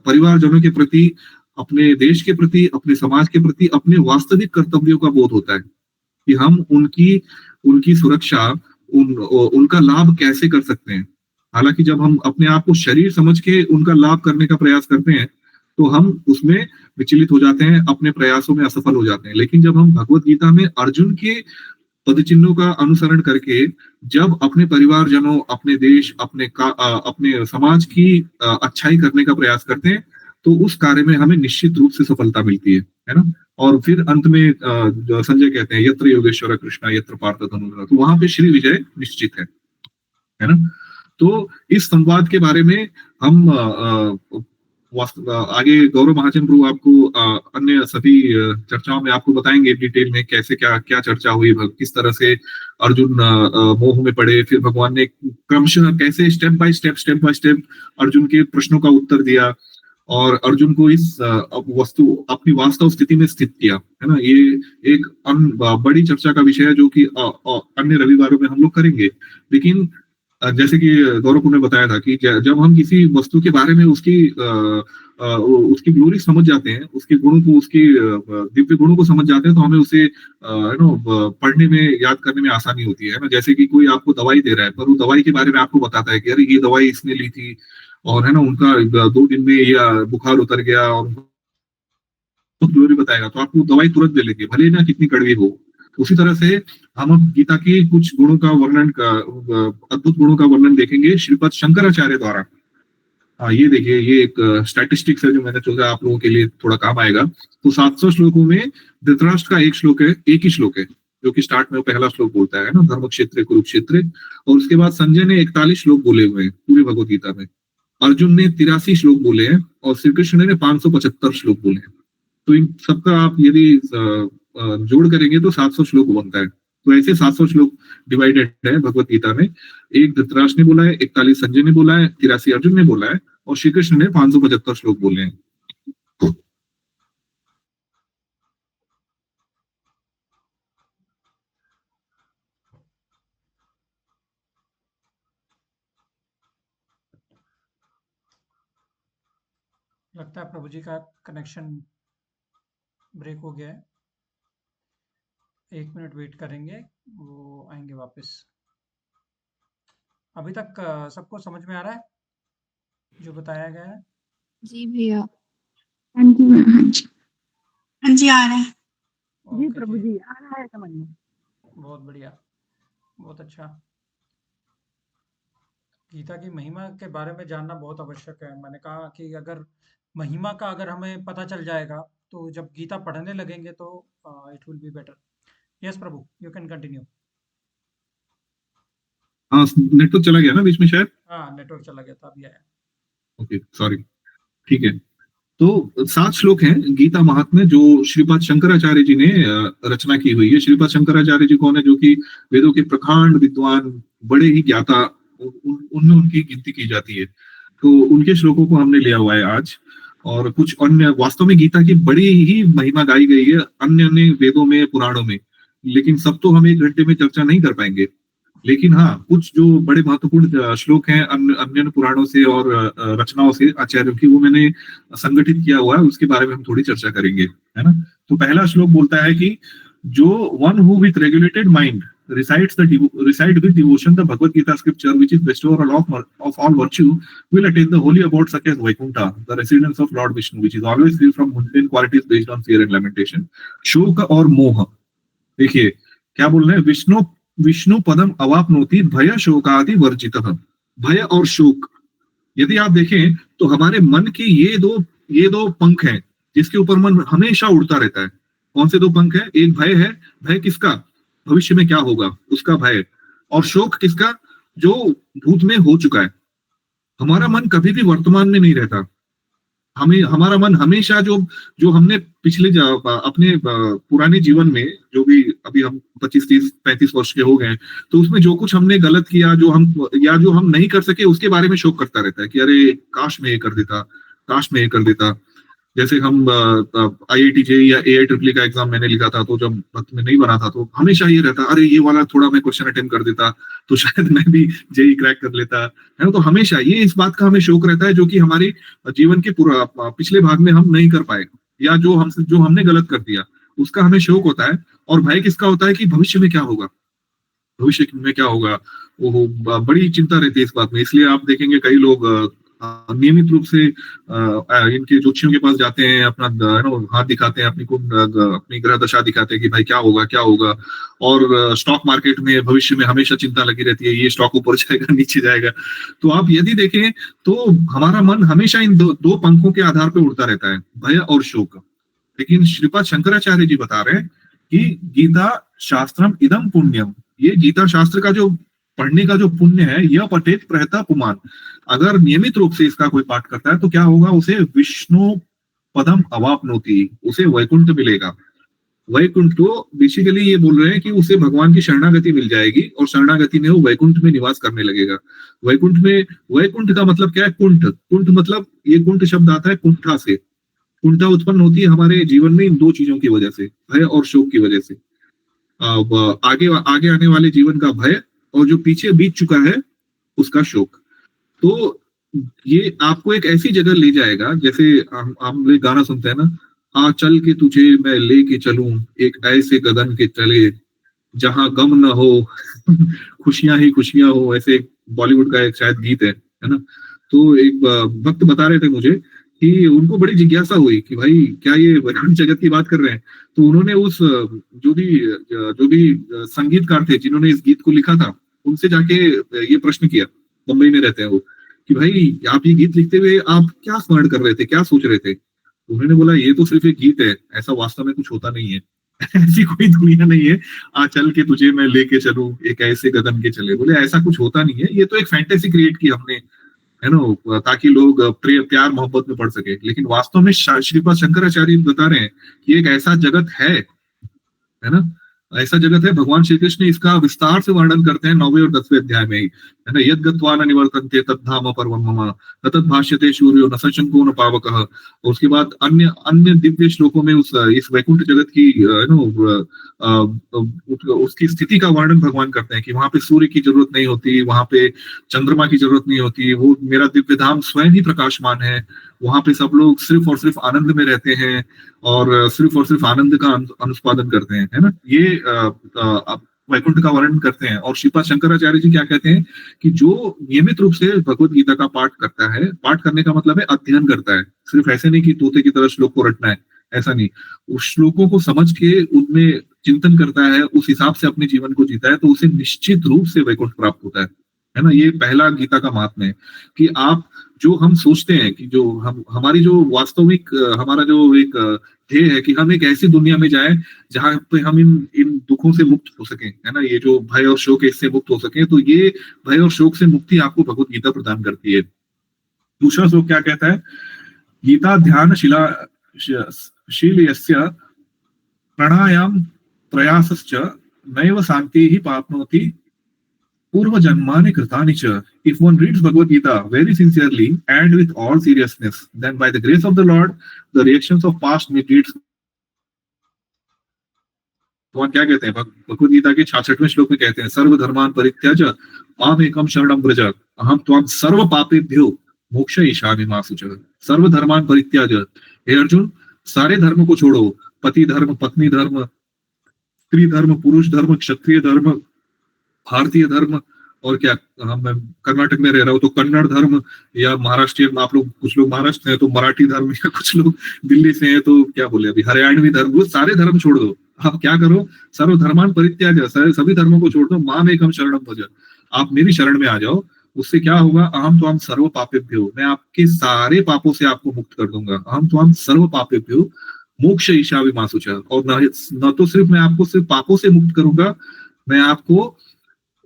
परिवारजनों के प्रति, अपने देश के प्रति, अपने समाज के प्रति, अपने वास्तविक कर्तव्यों का बोध होता है कि हम उनकी सुरक्षा, उनका लाभ कैसे कर सकते हैं। हालांकि जब हम अपने आप को शरीर समझ के उनका लाभ करने का प्रयास करते हैं तो हम उसमें विचलित हो जाते हैं, अपने प्रयासों में असफल हो जाते हैं। लेकिन जब हम भगवत गीता में अर्जुन के पद चिन्हों का अनुसरण करके जब अपने परिवारजनों, अपने देश, अपने समाज की अच्छाई करने का प्रयास करते हैं तो उस कार्य में हमें निश्चित रूप से सफलता मिलती है ना। और फिर अंत में जो संजय कहते हैं, यत्र योगेश्वर कृष्णा यत्र पार्थ धनुर्धर, तो वहां पे श्री विजय निश्चित है ना। तो इस संवाद के बारे में हम आगे गौरव महाजन प्रभु आपको अन्य सभी चर्चाओं में आपको बताएंगे डिटेल में कैसे क्या चर्चा हुई, किस तरह से अर्जुन मोह में पड़े, फिर भगवान ने क्रमशः कैसे स्टेप बाय स्टेप अर्जुन के प्रश्नों का उत्तर दिया और अर्जुन को इस अपनी वास्तव स्थिति में स्थित किया, है ना। ये एक बड़ी चर्चा का विषय है जो कि अन्य रविवारों में हम लोग करेंगे। लेकिन जैसे कि गौरव ने बताया था कि जब हम किसी वस्तु के बारे में उसकी ग्लोरी समझ जाते हैं, उसके गुणों को, उसकी दिव्य गुणों को समझ जाते हैं, तो हमें उसे पढ़ने में, याद करने में आसानी होती है ना। जैसे कि कोई आपको दवाई दे रहा है, पर वो दवाई के बारे में आपको बताता है कि अरे ये दवाई इसने ली थी और है ना, उनका 2 दिन में या बुखार उतर गया, और ग्लोरी बताएगा तो आपको दवाई तुरंत दे लेंगे, भले ना कितनी कड़वी हो। उसी तरह से हम अब गीता की कुछ गुणों का वर्णन, अद्भुत गुणों का वर्णन देखेंगे श्रीपद शंकराचार्य द्वारा। ये देखिए, ये एक स्टैटिस्टिक्स है जो मैंने सोचा आप लोगों के लिए थोड़ा काम आएगा। तो 700 श्लोकों में धृतराष्ट्र का एक ही श्लोक है जो कि स्टार्ट में पहला श्लोक बोलता है ना, धर्म क्षेत्र कुरुक्षेत्र। और उसके बाद संजय ने 41 श्लोक बोले हुए हैं पूरी भगवत गीता में, अर्जुन ने 83 श्लोक बोले हैं और श्री कृष्ण ने 575 श्लोक बोले हैं। तो इन सबका आप यदि जोड़ करेंगे तो 700 श्लोक बनता है। तो ऐसे 700 श्लोक डिवाइडेड है भगवत गीता में। एक धृतराष्ट्र ने बोला है, 41 संजय ने बोला है, 83 अर्जुन ने बोला है और श्री कृष्ण ने 575 श्लोक बोले हैं। लगता है प्रभु जी का कनेक्शन ब्रेक हो गया है। 1 मिनट वेट करेंगे, वो आएंगे वापस। अभी तक सबको समझ में आ रहा है जो बताया गया है? जी भैया। हाँ जी, हाँ जी, हाँ जी, आ रहा है जी ओके प्रभु जी, जी, आ रहा है समझ में। बहुत बढ़िया, बहुत अच्छा। गीता की महिमा के बारे में जानना बहुत आवश्यक है। मैंने कहा कि अगर महिमा का अगर हमें पता चल जाएगा तो जब गीता पढ़ने लगेंगे तो it will be better. Yes Prabhu, you can continue. हाँ, नेटवर्क चला गया ना बीच में शायद। हाँ, नेटवर्क चला गया था, अभी आया। Okay, sorry. ठीक है। तो 7 श्लोक हैं गीता महात्म्य जो श्रीपाद शंकराचार्य जी ने रचना की हुई है। श्रीपाद शंकराचार्य जी कौन है? जो कि वेदों के प्रकांड विद्वान, बड़े ही ज्ञाता, उनमें उनकी गिनती की जाती है। तो उनके श्लोकों को हमने लिया हुआ है आज। और कुछ अन्य, वास्तव में गीता की बड़ी ही महिमा गाई गई है अन्य अन्य वेदों में, पुराणों में, लेकिन सब तो हम 1 घंटे में चर्चा नहीं कर पाएंगे। लेकिन हाँ, कुछ जो बड़े महत्वपूर्ण श्लोक हैं अन्य पुराणों से और रचनाओं से आचार्यों की, वो मैंने संगठित किया हुआ है, उसके बारे में हम थोड़ी चर्चा करेंगे, है ना। तो पहला श्लोक बोलता है कि जो one who with regulated mind recite with devotion the Bhagavad Gita scripture, which is restorer of all virtue, will attain the holy abode such as Vaikuntha, the residence of Lord Vishnu, which is always free from mundane qualities based on fear and lamentation. शोक और मोह, देखिए क्या बोल रहे हैं, विष्णु पदम अवाप्नोति भय शोकादि वर्जितः। भय और शोक, यदि आप देखें तो हमारे मन के ये दो पंख हैं जिसके ऊपर मन हमेशा उड़ता रहता है। कौन से 2 पंख हैं? एक भय है, भय किसका? भविष्य में क्या होगा उसका भय। और शोक किसका? जो भूत में हो चुका है। हमारा मन कभी भी वर्तमान में नहीं रहता। हमारा मन हमेशा जो हमने पिछले अपने पुराने जीवन में, जो भी अभी हम 25, 30, 35 वर्ष के हो गए, तो उसमें जो कुछ हमने गलत किया, जो हम नहीं कर सके, उसके बारे में शोक करता रहता है कि अरे काश मैं ये कर देता, काश मैं ये कर देता। जैसे हम IIT JEE या AIEEE का एग्जाम मैंने लिखा था, तो जब वक्त में नहीं बना था तो हमेशा ये रहता, अरे ये वाला थोड़ा मैं क्वेश्चन अटेम्प्ट कर देता तो शायद मैं भी JEE क्रैक कर लेता, है ना। तो हमेशा ये इस बात का हमें शौक रहता है, जो कि हमारे जीवन के पूरा पिछले भाग में हम नहीं कर पाए, या जो हमने गलत कर दिया, उसका हमें शौक होता है। और भय किसका होता है? कि भविष्य में क्या होगा, भविष्य में क्या होगा, वो बड़ी चिंता रहती है इस बात में। इसलिए आप देखेंगे कई लोग नियमित रूप से इनके ज्योतिषियों के पास जाते हैं, अपना हाथ दिखाते हैं, अपनी ग्रह दशा दिखाते हैं कि भाई क्या होगा। और स्टॉक मार्केट में भविष्य में हमेशा चिंता लगी रहती है, ये स्टॉक ऊपर जाएगा, नीचे जाएगा। तो आप यदि देखें तो हमारा मन हमेशा इन दो पंखों के आधार पर उड़ता रहता है, भय और शोक। लेकिन श्रीपाद शंकराचार्य जी बता रहे हैं कि गीता शास्त्रम इदम पुण्यम, ये गीता शास्त्र का जो पढ़ने का जो पुण्य है, यह पठेत प्रहता पुमान, अगर नियमित रूप से इसका कोई पाठ करता है तो क्या होगा? उसे विष्णु पदम अवाप्नोति, उसे वैकुंठ मिलेगा। वैकुंठ तो बेसिकली ये बोल रहे हैं कि उसे भगवान की शरणागति मिल जाएगी, और शरणागति में वो वैकुंठ में निवास करने लगेगा। वैकुंठ का मतलब क्या है? कुंठ मतलब, ये कुंठ शब्द आता है कुंठा से। कुंठा उत्पन्न होती है हमारे जीवन में इन 2 चीजों की वजह से, भय और शोक की वजह से। आगे आने वाले जीवन का भय, और जो पीछे बीत चुका है उसका शोक। तो ये आपको एक ऐसी जगह ले जाएगा, जैसे हम गाना सुनते हैं ना, आ चल के तुझे मैं लेके चलूं एक ऐसे गगन के तले जहां गम न हो खुशियां ही खुशियां हो, ऐसे बॉलीवुड का एक शायद गीत है ना। तो एक भक्त बता रहे थे मुझे कि उनको बड़ी जिज्ञासा हुई कि भाई क्या ये वैकुंठ जगत की बात कर रहे हैं। तो उन्होंने उस जो भी संगीतकार थे जिन्होंने इस गीत को लिखा था, उनसे जाके ये प्रश्न किया, मुंबई में रहते हैं वो, कि भाई आप ये गीत लिखते हुए आप क्या स्मरण कर रहे थे, क्या सोच रहे थे? उन्होंने बोला ये तो सिर्फ एक गीत है, ऐसा वास्तव में कुछ होता नहीं है ऐसी कोई दुनिया नहीं है, आ चल के तुझे मैं लेके चलूं एक ऐसे गगन के चले। बोले ऐसा कुछ होता नहीं है, ये तो एक फैंटेसी क्रिएट की हमने, है ना, ताकि लोग प्यार मोहब्बत में पढ़ सके। लेकिन वास्तव में श्रीपाद शंकराचार्य बता रहे हैं कि एक ऐसा जगत है ना, ऐसा जगत है। भगवान श्री कृष्ण इसका विस्तार से वर्णन करते हैं 9वें और 10वें अध्याय में, है ना। यद गत्वा न निवर्तन्ते तद्धाम परमं मम तत् भाष्यते सूर्यो न संशको न पावकः। और उसके बाद अन्य दिव्य श्लोकों में इस वैकुंठ जगत की उसकी स्थिति का वर्णन भगवान करते हैं कि वहां पे सूर्य की जरूरत नहीं होती, वहां पे चंद्रमा की जरूरत नहीं होती, वो मेरा दिव्य धाम स्वयं ही प्रकाशमान है। वहां पे सब लोग सिर्फ और सिर्फ आनंद में रहते हैं, और सिर्फ और सिर्फ आनंद का अनुस्पादन करते हैं, है ना। ये वैकुंठ का वर्णन करते हैं। और श्रीपाद शंकराचार्य जी क्या कहते हैं कि जो नियमित रूप से भगवत गीता का पाठ करता है, पाठ करने का मतलब है अध्ययन करता है, सिर्फ ऐसे नहीं कि तोते की तरह श्लोक को रटना है, ऐसा नहीं। उस श्लोकों को समझ के उनमें चिंतन करता है, उस हिसाब से अपने जीवन को जीता है, तो उसे निश्चित रूप से वैकुंठ प्राप्त होता है ना। ये पहला गीता का महात्म्य है कि आप जो हम सोचते हैं कि जो हमारी जो वास्तविक हमारा जो एक ध्येय है कि हम एक ऐसी दुनिया में जाएं जहां पे हम इन दुखों से मुक्त हो सकें, है ना, ये जो भय और शोक है इससे मुक्त हो सकें, तो ये भय और शोक से मुक्ति आपको भगवत गीता प्रदान करती है। दूसरा श्लोक क्या कहता है? गीता ध्यान शीलयस्य प्राणायाम प्रयासश्च नैव शान्तिः प्राप्नोति पूर्व जन्मानि कृतानि च. If one reads Bhagavad Gita very sincerely and with all seriousness, then by the grace of the Lord, the reactions of past misdeeds. भगवान क्या कहते हैं भगवद गीता के 66वें श्लोक में कहते हैं, सर्व धर्मान परित्याज्य माम एकम शरणम व्रज अहम त्वां सर्व पापेभ्यो मोक्षयिष्यामि मा शुचः. सर्व धर्मान परित्याज्य, हे अर्जुन सारे धर्म को छोड़ो, पति धर्म, पत्नी धर्म, स्त्री धर्म, पुरुष धर्म, क्षत्रिय धर्म, भारतीय धर्म, और क्या मैं कर्नाटक में रह रहा हूँ तो कन्नड़ धर्म, या महाराष्ट्र, आप लोग कुछ लोग महाराष्ट्र हैं तो मराठी धर्म, या कुछ लोग दिल्ली से हैं तो क्या बोले अभी हरियाणवी धर्म, वो सारे धर्म छोड़ दो. आप क्या करो, सर्व धर्मान परित्याग, सभी धर्मों को छोड़ दो, माम एकम शरणम व्रज, आप मेरी शरण में आ जाओ. उससे क्या होगा, अहम त्वां सर्व पापेभ्यो, मैं आपके सारे पापों से आपको मुक्त कर दूंगा. अहम त्वां सर्व पापेभ्यो मोक्षयिष्यामि मा शुचः, और न तो सिर्फ मैं आपको सिर्फ पापों से मुक्त करूंगा, मैं आपको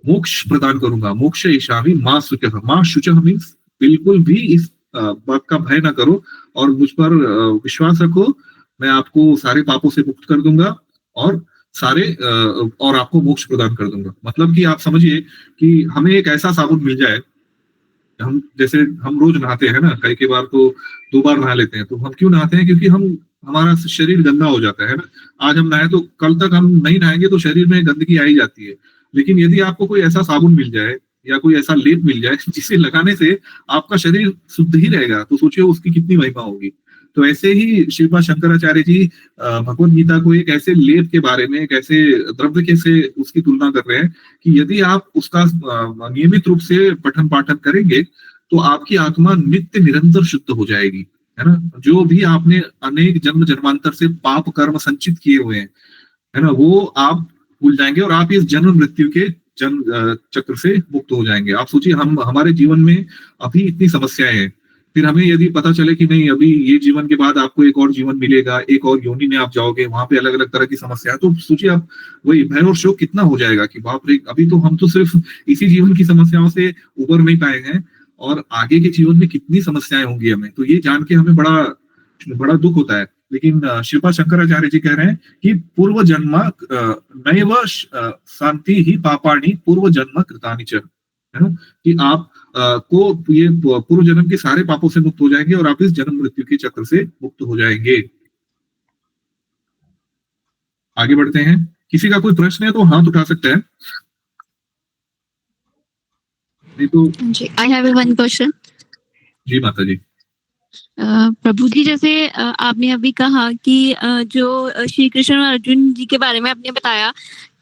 मोक्ष प्रदान करूंगा. मोक्षयिष्यामि मा शुचः. मा शुचः मीन्स बिल्कुल भी इस बात का भय ना करो और मुझ पर विश्वास रखो, मैं आपको सारे पापों से मुक्त कर दूंगा और और आपको मोक्ष प्रदान कर दूंगा. मतलब कि आप समझिए कि हमें एक ऐसा साबुन मिल जाए, हम जैसे हम रोज नहाते हैं ना, कई बार तो 2 बार नहा लेते हैं. तो हम क्यों नहाते हैं, क्योंकि हमारा शरीर गंदा हो जाता है ना. आज हम नहाए तो कल तक हम नहीं नहाएंगे तो शरीर में गंदगी आ ही जाती है. लेकिन यदि आपको कोई ऐसा साबुन मिल जाए या कोई ऐसा लेप मिल जाए जिसे लगाने से आपका शरीर शुद्ध ही रहेगा, तो सोचिए उसकी कितनी महिमा होगी. तो ऐसे ही श्रीपाद शंकराचार्य जी भगवद गीता को एक ऐसे लेप के बारे में, एक ऐसे द्रव्य के से उसकी तुलना कर रहे हैं कि यदि आप उसका नियमित रूप से पठन पाठन करेंगे तो आपकी आत्मा नित्य निरंतर शुद्ध हो जाएगी, है ना. जो भी आपने अनेक जन्म जन्मांतर से पाप कर्म संचित किए हुए हैं, है ना, वो आप भूल जाएंगे और आप इस जन्म मृत्यु के जन्म चक्र से मुक्त हो जाएंगे. आप सोचिए, हमारे जीवन में अभी इतनी समस्याएं हैं, फिर हमें यदि पता चले कि नहीं अभी ये जीवन के बाद आपको एक और जीवन मिलेगा, एक और योनि में आप जाओगे, वहां पे अलग अलग तरह की समस्या है, तो सोचिए आप वही भय और शोक कितना हो जाएगा कि बाप रे, अभी तो हम तो सिर्फ इसी जीवन की समस्याओं से उबर नहीं पाए हैं और आगे के जीवन में कितनी समस्याएं होंगी हमें. तो ये जान के हमें बड़ा दुख होता है. लेकिन श्रीपाद शंकराचार्य जी कह रहे हैं कि पूर्व जन्म नैव शांति ही पापानि पूर्व जन्म कृतानि च, है ना, कि आप को ये पूर्व जन्म के सारे पापों से मुक्त हो जाएंगे और आप इस जन्म मृत्यु के चक्र से मुक्त हो जाएंगे. आगे बढ़ते हैं. किसी का कोई प्रश्न है तो हाथ उठा सकते हैं, नहीं तो जी, आई हैव वन क्वेश्चन. जी माता जी. प्रभु जी, जैसे आपने अभी कहा कि जो श्री कृष्ण और अर्जुन जी के बारे में आपने बताया,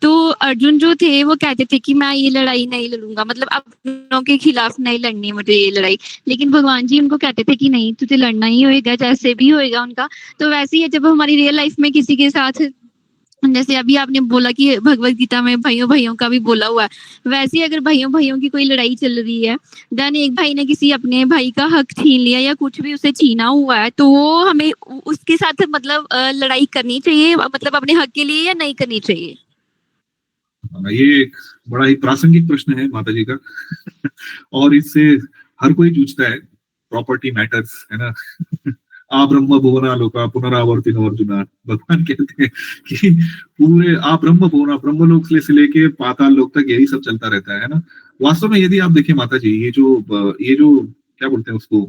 तो अर्जुन जो थे वो कहते थे कि मैं ये लड़ाई नहीं लड़ूंगा, मतलब अपनों के खिलाफ नहीं लड़नी मुझे ये लड़ाई. लेकिन भगवान जी उनको कहते थे कि नहीं, तुझे लड़ना ही होएगा, जैसे भी होएगा उनका. तो वैसे ही है जब हमारी रियल लाइफ में किसी के साथ, जैसे अभी आपने बोला कि भगवत गीता में भाइयों भाइयों का भी बोला हुआ है, वैसे ही अगर भाइयों भाइयों की कोई लड़ाई चल रही है, देन एक भाई ने किसी अपने भाई का हक छीन लिया या कुछ भी उसे छीना हुआ है, तो वो हमें उसके साथ मतलब लड़ाई करनी चाहिए, मतलब अपने हक के लिए, या नहीं करनी चाहिए? ये एक बड़ा ही प्रासंगिक प्रश्न है माता जी का और इससे हर कोई जूझता है. प्रॉपर्टी मैटर्स, है ना. आ ब्रह्म भुवना लोका पुनरावर्तिन अर्जुना. भगवान कहते हैं कि पूरे आ ब्रह्म भुवना, ब्रह्मलोक से लेके पाताल लोक तक यही सब चलता रहता है ना. वास्तव में यदि आप देखिए माता जी, ये जो क्या बोलते हैं उसको,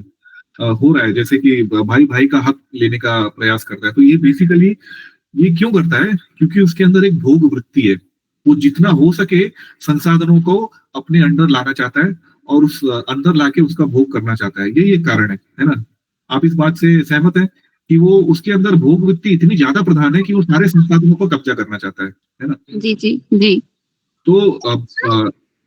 हो रहा है, जैसे कि भाई भाई का हक लेने का प्रयास करता है, तो ये बेसिकली ये क्यों करता है, क्योंकि उसके अंदर एक भोग वृत्ति है. वो जितना हो सके संसाधनों को अपने अंदर लाना चाहता है और उस अंदर लाके उसका भोग करना चाहता है. यही एक कारण है ना. आप इस बात से सहमत हैं कि वो उसके अंदर भोग वृत्ति इतनी ज्यादा प्रधान है कि वो सारे संसाधनों को कब्जा करना चाहता है ना. जी जी जी. तो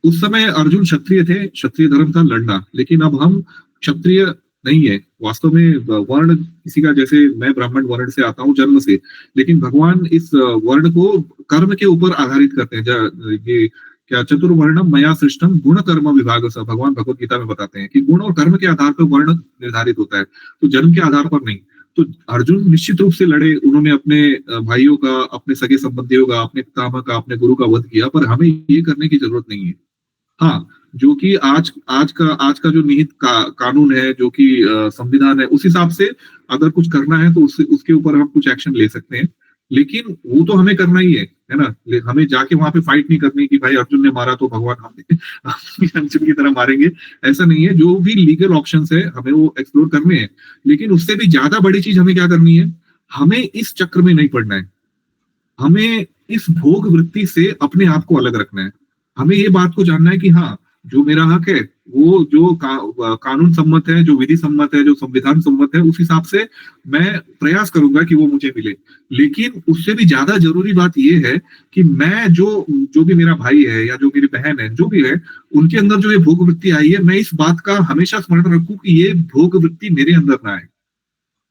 उस समय अर्जुन क्षत्रिय थे, क्षत्रिय धर्म था लड़ना, लेकिन अब हम क्षत्रिय नहीं है. वास्तव में वर्ण किसी का, जैसे मैं ब्राह्मण वर्ण से आता हूँ जन्म से, लेकिन भगवान इस वर्ण को कर्म के ऊपर आधारित करते हैं. ये क्या चतुर्वर्णम मया सृष्टम गुण कर्म विभाग सा, भगवान भगवत गीता में बताते हैं कि गुण और कर्म के आधार पर वर्ण निर्धारित होता है, तो जन्म के आधार पर नहीं. तो अर्जुन निश्चित रूप से लड़े, उन्होंने अपने भाइयों का, अपने सगे संबंधियों का, अपने पितामह का, अपने गुरु का वध किया, पर हमें ये करने की जरूरत नहीं है. हाँ, जो कि आज का जो निहित कानून है, जो कि संविधान है, उस हिसाब से अगर कुछ करना है तो उसके ऊपर हम कुछ एक्शन ले सकते हैं। लेकिन वो तो हमें करना ही है ना? हमें जाके वहां पे फाइट नहीं करनी कि भाई अर्जुन ने मारा तो भगवान हमें अर्जुन की तरह मारेंगे। ऐसा नहीं है। जो भी लीगल ऑप्शंस है हमें वो एक्सप्लोर करने हैं। लेकिन उससे भी ज्यादा बड़ी चीज हमें क्या करनी है, हमें इस चक्र में नहीं पड़ना है। हमें इस भोग वृत्ति से अपने आप को अलग रखना है। हमें ये बात को जानना है कि हाँ, जो मेरा हक है, वो जो कानून सम्मत है, जो विधि सम्मत है, जो संविधान सम्मत है, उस हिसाब से मैं प्रयास करूंगा कि वो मुझे मिले। लेकिन उससे भी ज्यादा जरूरी बात ये है कि मैं जो भी मेरा भाई है या जो मेरी बहन है, जो भी है, उनके अंदर जो ये भोग वृत्ति आई है, मैं इस बात का हमेशा स्मरण रखूं कि ये भोग वृत्ति मेरे अंदर ना आए,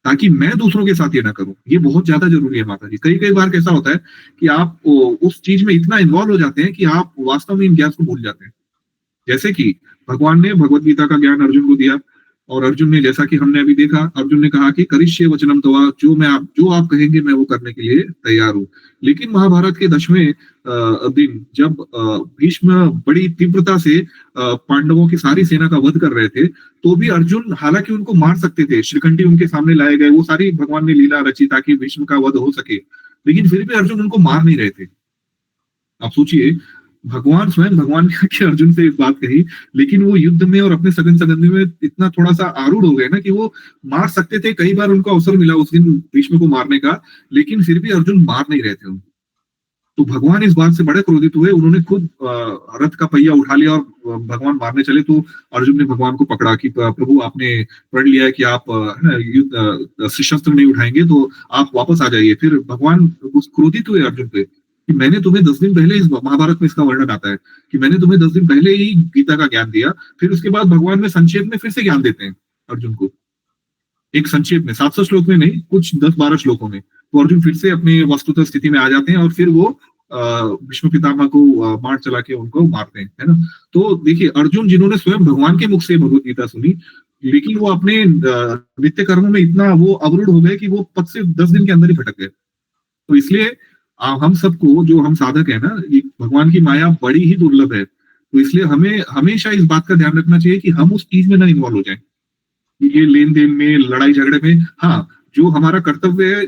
ताकि मैं दूसरों के साथ ये ना करूं। ये बहुत ज्यादा जरूरी है माता जी। कई कई बार कैसा होता है कि आप उस चीज में इतना इन्वॉल्व हो जाते हैं कि आप वास्तव में इन ज्ञान को भूल जाते हैं। जैसे कि भगवान ने भगवत गीता का ज्ञान अर्जुन को दिया, और अर्जुन ने, जैसा कि हमने अभी देखा, अर्जुन ने कहा कि करिष्ये वचनम तवा, जो आप कहेंगे मैं वो करने के लिए तैयार हूं। लेकिन महाभारत के 10वें दिन जब भीष्म बड़ी तीव्रता से पांडवों की सारी सेना का वध कर रहे थे, तो भी अर्जुन, हालांकि उनको मार सकते थे, शिखंडी उनके सामने लाए गए, वो सारी भगवान ने लीला रची ताकि भीष्म का वध हो सके, लेकिन फिर भी अर्जुन उनको मार नहीं रहे थे। आप सोचिए, भगवान ने आके अर्जुन से एक बात कही, लेकिन वो युद्ध में और अपने सगन संबंधी में इतना थोड़ा सा आरूढ़ हो गए ना कि वो मार सकते थे। कई बार उनको अवसर मिला उस दिन भीष्म को मारने का, लेकिन फिर भी अर्जुन मार नहीं रहे थे उनको। तो भगवान इस बात से बड़े क्रोधित हुए, उन्होंने खुद रथ का पहिया उठा लिया और भगवान मारने चले। तो अर्जुन ने भगवान को पकड़ा कि प्रभु, आपने प्रण लिया है कि आप युद्ध शस्त्र नहीं उठाएंगे, तो आप वापस आ जाइए। फिर भगवान क्रोधित हुए अर्जुन पे कि मैंने तुम्हें 10 दिन पहले, इस महाभारत में इसका वर्णन आता है कि मैंने तुम्हें 10 दिन पहले ही गीता का ज्ञान दिया। फिर उसके बाद भगवान में संक्षेप में फिर से ज्ञान देते हैं अर्जुन को, एक संक्षेप में, 700 श्लोक में नहीं, कुछ 10-12 श्लोकों में। तो अर्जुन फिर से अपनी वस्तुतः स्थिति में आ जाते हैं और फिर वो भीष्म पितामह को मार चला के उनको मारते हैं, है ना? तो देखिए, अर्जुन जिन्होंने स्वयं भगवान के मुख से भगवत गीता सुनी, लेकिन वो अपने नित्य कर्मों में इतना वो अवरुद्ध हो गए कि वो पद से 10 दिन के अंदर ही भटक गए। तो इसलिए हम सबको, जो हम साधक है ना, ये भगवान की माया बड़ी ही दुर्लभ है। तो इसलिए हमें हमेशा इस बात का ध्यान रखना चाहिए कि हम उस चीज में ना इन्वॉल्व हो जाए, ये लेन देन में, लड़ाई झगड़े में। हाँ, जो हमारा कर्तव्य है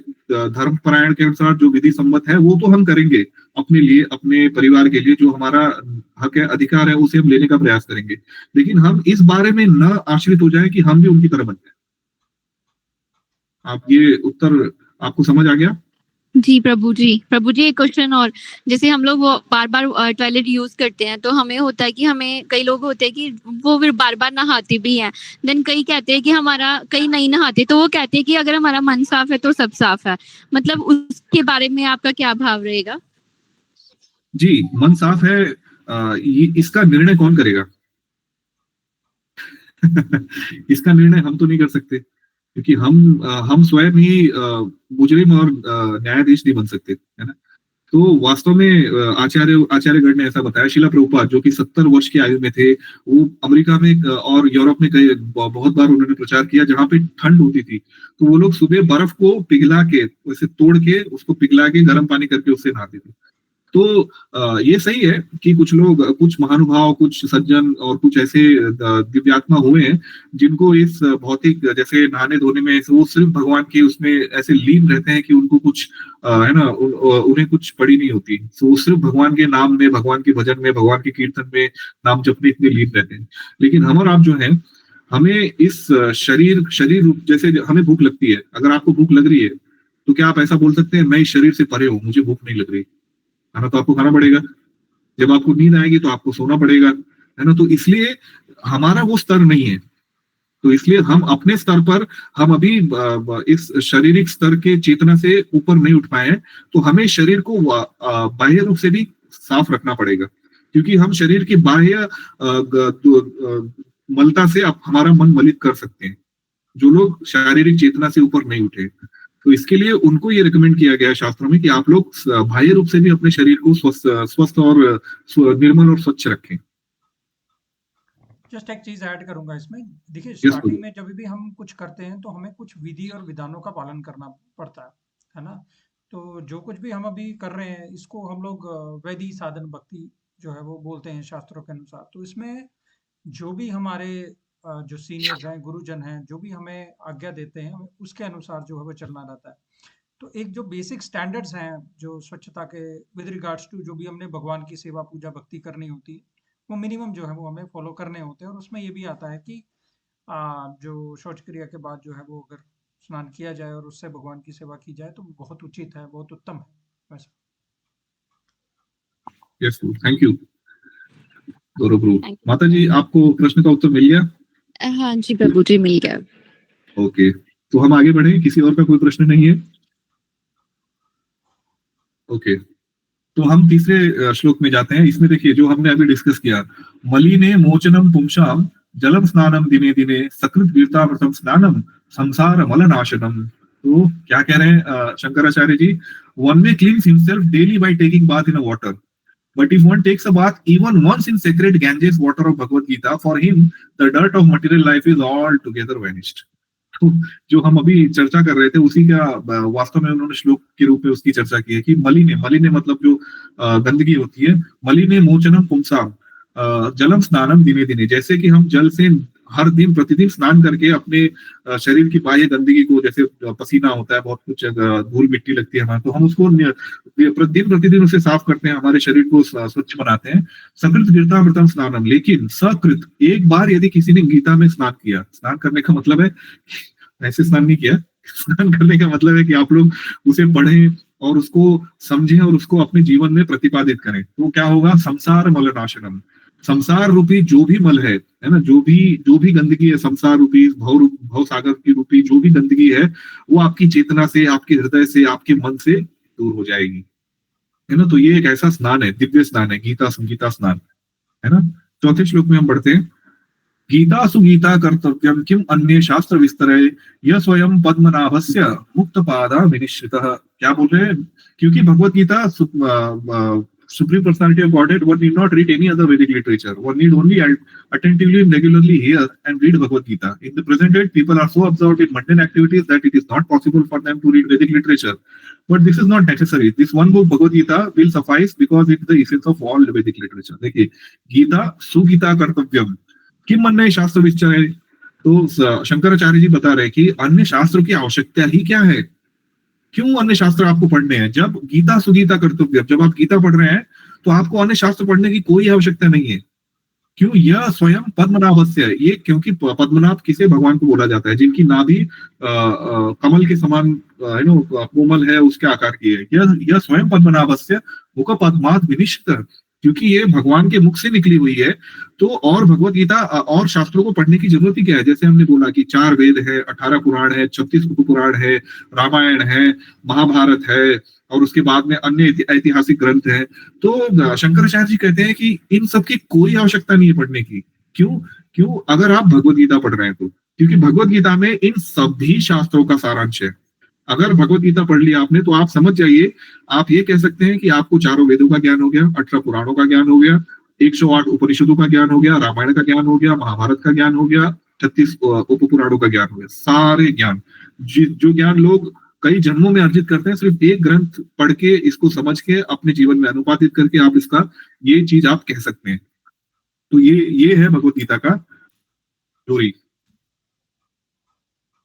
धर्म परायण के अनुसार, जो विधि सम्मत है, वो तो हम करेंगे अपने लिए, अपने परिवार के लिए। जो हमारा हक है, अधिकार है, उसे हम लेने का प्रयास करेंगे। लेकिन हम इस बारे में न आश्रित हो जाए कि हम भी उनकी तरह बन जाए। आप ये उत्तर आपको समझ आ गया? जी प्रभु जी, एक क्वेश्चन और, जैसे हम लोग वो बार-बार टॉयलेट यूज़ करते हैं, तो हमें होता है कि हमें, कई लोग होते हैं कि वो फिर बार-बार नहाते भी हैं। देन कई कहते हैं कि कई नहीं नहाते, तो वो कहते हैं कि अगर हमारा मन साफ है तो सब साफ है। मतलब उसके बारे में आपका क्या भाव रहेगा? जी, मन साफ है, इसका निर्णय कौन करेगा? इसका निर्णय हम तो नहीं कर सकते, क्योंकि हम स्वयं ही मुजरिम और न्यायाधीश नहीं बन सकते, है ना? तो वास्तव में आचार्यगण ने ऐसा बताया, शिला प्रभुपाद जो कि 70 वर्ष की आयु में थे, वो अमेरिका में और यूरोप में कई बहुत बार उन्होंने प्रचार किया, जहां पे ठंड होती थी, तो वो लोग सुबह बर्फ को पिघला के, वैसे तोड़ के, उसको पिघला के गर्म पानी करके उससे नहाते थे। तो ये सही है कि कुछ लोग, कुछ महानुभाव, कुछ सज्जन और कुछ ऐसे दिव्यात्मा हुए हैं जिनको इस भौतिक, जैसे नहाने धोने में, वो सिर्फ भगवान की उसमें ऐसे लीन रहते हैं कि उनको कुछ है ना, उन्हें कुछ पड़ी नहीं होती। तो वो सिर्फ भगवान के नाम में, भगवान के भजन में, भगवान के कीर्तन में, नाम जपने इतने लीन रहते हैं। लेकिन हम और आप जो है, हमें इस शरीर रूप, जैसे हमें भूख लगती है, अगर आपको भूख लग रही है, तो क्या आप ऐसा बोल सकते हैं मैं इस शरीर से परे हूँ, मुझे भूख नहीं लग रही? खाना तो आपको खाना पड़ेगा। जब आपको नींद आएगी तो आपको सोना पड़ेगा, है ना? तो इसलिए हमारा वो स्तर नहीं है। तो इसलिए हम अपने स्तर पर, हम अभी इस शारीरिक स्तर के चेतना से ऊपर नहीं उठ पाए हैं, तो हमें शरीर को बाह्य रूप से भी साफ रखना पड़ेगा, क्योंकि हम शरीर की बाह्य मलता से हमारा मन मलित कर सकते हैं, जो लोग शारीरिक चेतना से ऊपर नहीं उठे। तो इसके लिए उनको ये रिकमेंड किया गया है शास्त्रों में कि आप लोग बाह्य रूप से भी अपने शरीर को स्वस्थ और निर्मल और स्वच्छ रखें। जस्ट एक चीज ऐड करूंगा इसमें। देखिए, Yes, स्टार्टिंग में जब भी हम कुछ करते हैं तो हमें कुछ विधि और विधानों का पालन करना पड़ता है ना? तो जो कुछ भी हम अभी कर रहे हैं, इसको हम लोग वैदिक साधन भक्ति जो है वो बोलते हैं शास्त्रों के अनुसार। तो इसमें जो भी हमारे जो सीनियर्स हैं, गुरुजन हैं, जो भी हमें आज्ञा देते हैं, हमें उसके अनुसार जो है वो चलना रहता है। तो एक जो बेसिक स्टैंडर्ड्स हैं, जो स्वच्छता के विद रिगार्ड्स टू जो भी हमने भगवान की सेवा, पूजा, भक्ति करनी होती है, वो मिनिमम जो है वो हमें फॉलो करने होते हैं। और उसमें ये भी आता है कि जो शौच क्रिया के बाद जो है वो अगर स्नान किया जाए और उससे भगवान की सेवा की जाए तो बहुत उचित है, बहुत उत्तम है वैसे। Yes, thank you Gaurav Prabhu. Thank you. माता जी, आपको प्रश्न का उत्तर मिल गया? हाँ जी प्रभु जी, मिल गया। ओके, तो हम आगे बढ़े। किसी और का कोई प्रश्न नहीं है? ओके, तो हम तीसरे श्लोक में जाते हैं। इसमें देखिए जो हमने अभी डिस्कस किया, मलिने मोचनम पुंसाम जलम स्नानम दिने दिने सकृत वीरतामृतम स्नानम संसार मलनाशनम। तो क्या कह रहे हैं Shankaracharya ji? One may cleanse himself daily by taking bath in a water, but if one takes a bath even once in sacred Ganges water of Bhagavad Gita, for him the dirt of material life is altogether vanished. तो जो हम अभी चर्चा कर रहे थे उसी का वास्तव में उन्होंने श्लोक के रूप में उसकी चर्चा की है कि मलिने मतलब जो गंदगी होती है, मलिने मोचनम पुंसाम जलम स्नानम दिने दिने, जैसे कि हम जल से हर दिन प्रतिदिन स्नान करके अपने शरीर की बाह्य गंदगी को, जैसे पसीना होता है, बहुत कुछ धूल मिट्टी लगती है हमारे, तो हम उसको प्रतिदिन उसे साफ करते हैं, हमारे शरीर को स्वच्छ बनाते हैं। सकृत गीतामृतम स्नानम, लेकिन सकृत एक बार यदि किसी ने गीता में स्नान किया, स्नान करने का मतलब है ऐसे स्नान नहीं किया, स्नान करने का मतलब है कि आप लोग उसे पढ़ें और उसको समझें और उसको अपने जीवन में प्रतिपादित करें, तो क्या होगा? संसार मलनाशनम, संसार रूपी जो भी मल है ना, जो भी गंदगी है, संसार रूपी भव सागर की रूपी जो भी गंदगी है, वो आपकी चेतना से, आपके हृदय से, आपके मन से दूर हो जाएगी, है ना। तो ये एक ऐसा स्नान है, दिव्य स्नान है, गीता स्नान, है ना। चौथे श्लोक में हम पढ़ते हैं, गीता सुगीता कर्तव्यम किम अन्य शास्त्र विस्तरे यह स्वयं पद्मनाभस्य मुक्त पादा विनिश्चितः। क्या बोल रहे हैं? क्योंकि Bhagavad Gita Supreme Personality of Godhead, one need not read any other Vedic literature. One need only attentively and regularly hear and read Bhagavad Gita. In the present day, people are so absorbed in mundane activities that it is not possible for them to read Vedic literature. But this is not necessary. This one book, Bhagavad Gita, will suffice because it is the essence of all Vedic literature. देखिए, गीता सुगीता कर्तव्यम किम अन्य शास्त्र विचरे। तो शंकराचार्य जी बता रहे कि अन्य शास्त्रों की आवश्यकता ही क्या है, क्यों अन्य शास्त्र आपको पढ़ने हैं? जब गीता सुगीता कर्तव्य, जब आप गीता पढ़ रहे हैं तो आपको अन्य शास्त्र पढ़ने की कोई आवश्यकता नहीं है। क्यों? यह स्वयं पद्मनाभस्य, ये क्योंकि पद्मनाभ किसे भगवान को बोला जाता है? जिनकी नाभि कमल के समान कोमल है, उसके आकार की है। यह स्वयं पद्मनाभस्य मुख पद्मात् विनिश्चितः, क्योंकि ये भगवान के मुख से निकली हुई है। तो और भगवत गीता और शास्त्रों को पढ़ने की जरूरत ही क्या है? जैसे हमने बोला कि 4 वेद है, 18 पुराण है, 36 उपपुराण है, रामायण है, महाभारत है, और उसके बाद में अन्य ऐतिहासिक ग्रंथ है। तो शंकराचार्य जी कहते हैं कि इन सब की कोई आवश्यकता नहीं है पढ़ने की। क्यों? अगर आप भगवत गीता पढ़ रहे हैं तो, क्योंकि भगवत गीता में इन सभी शास्त्रों का सारांश है। अगर भगवत गीता पढ़ लिया आपने तो आप समझ जाइए, आप ये कह सकते हैं कि आपको 4 वेदों का ज्ञान हो गया, 18 पुराणों का ज्ञान हो गया, 108 उपनिषदों का ज्ञान हो गया, रामायण का ज्ञान हो गया, महाभारत का ज्ञान हो गया, 36 उपपुराणों का ज्ञान हो गया। सारे ज्ञान जो ज्ञान लोग कई जन्मों में अर्जित करते हैं, सिर्फ एक ग्रंथ पढ़ के, इसको समझ के, अपने जीवन में अनुपातित करके आप इसका ये चीज आप कह सकते हैं। तो ये है भगवत गीता का स्टोरी।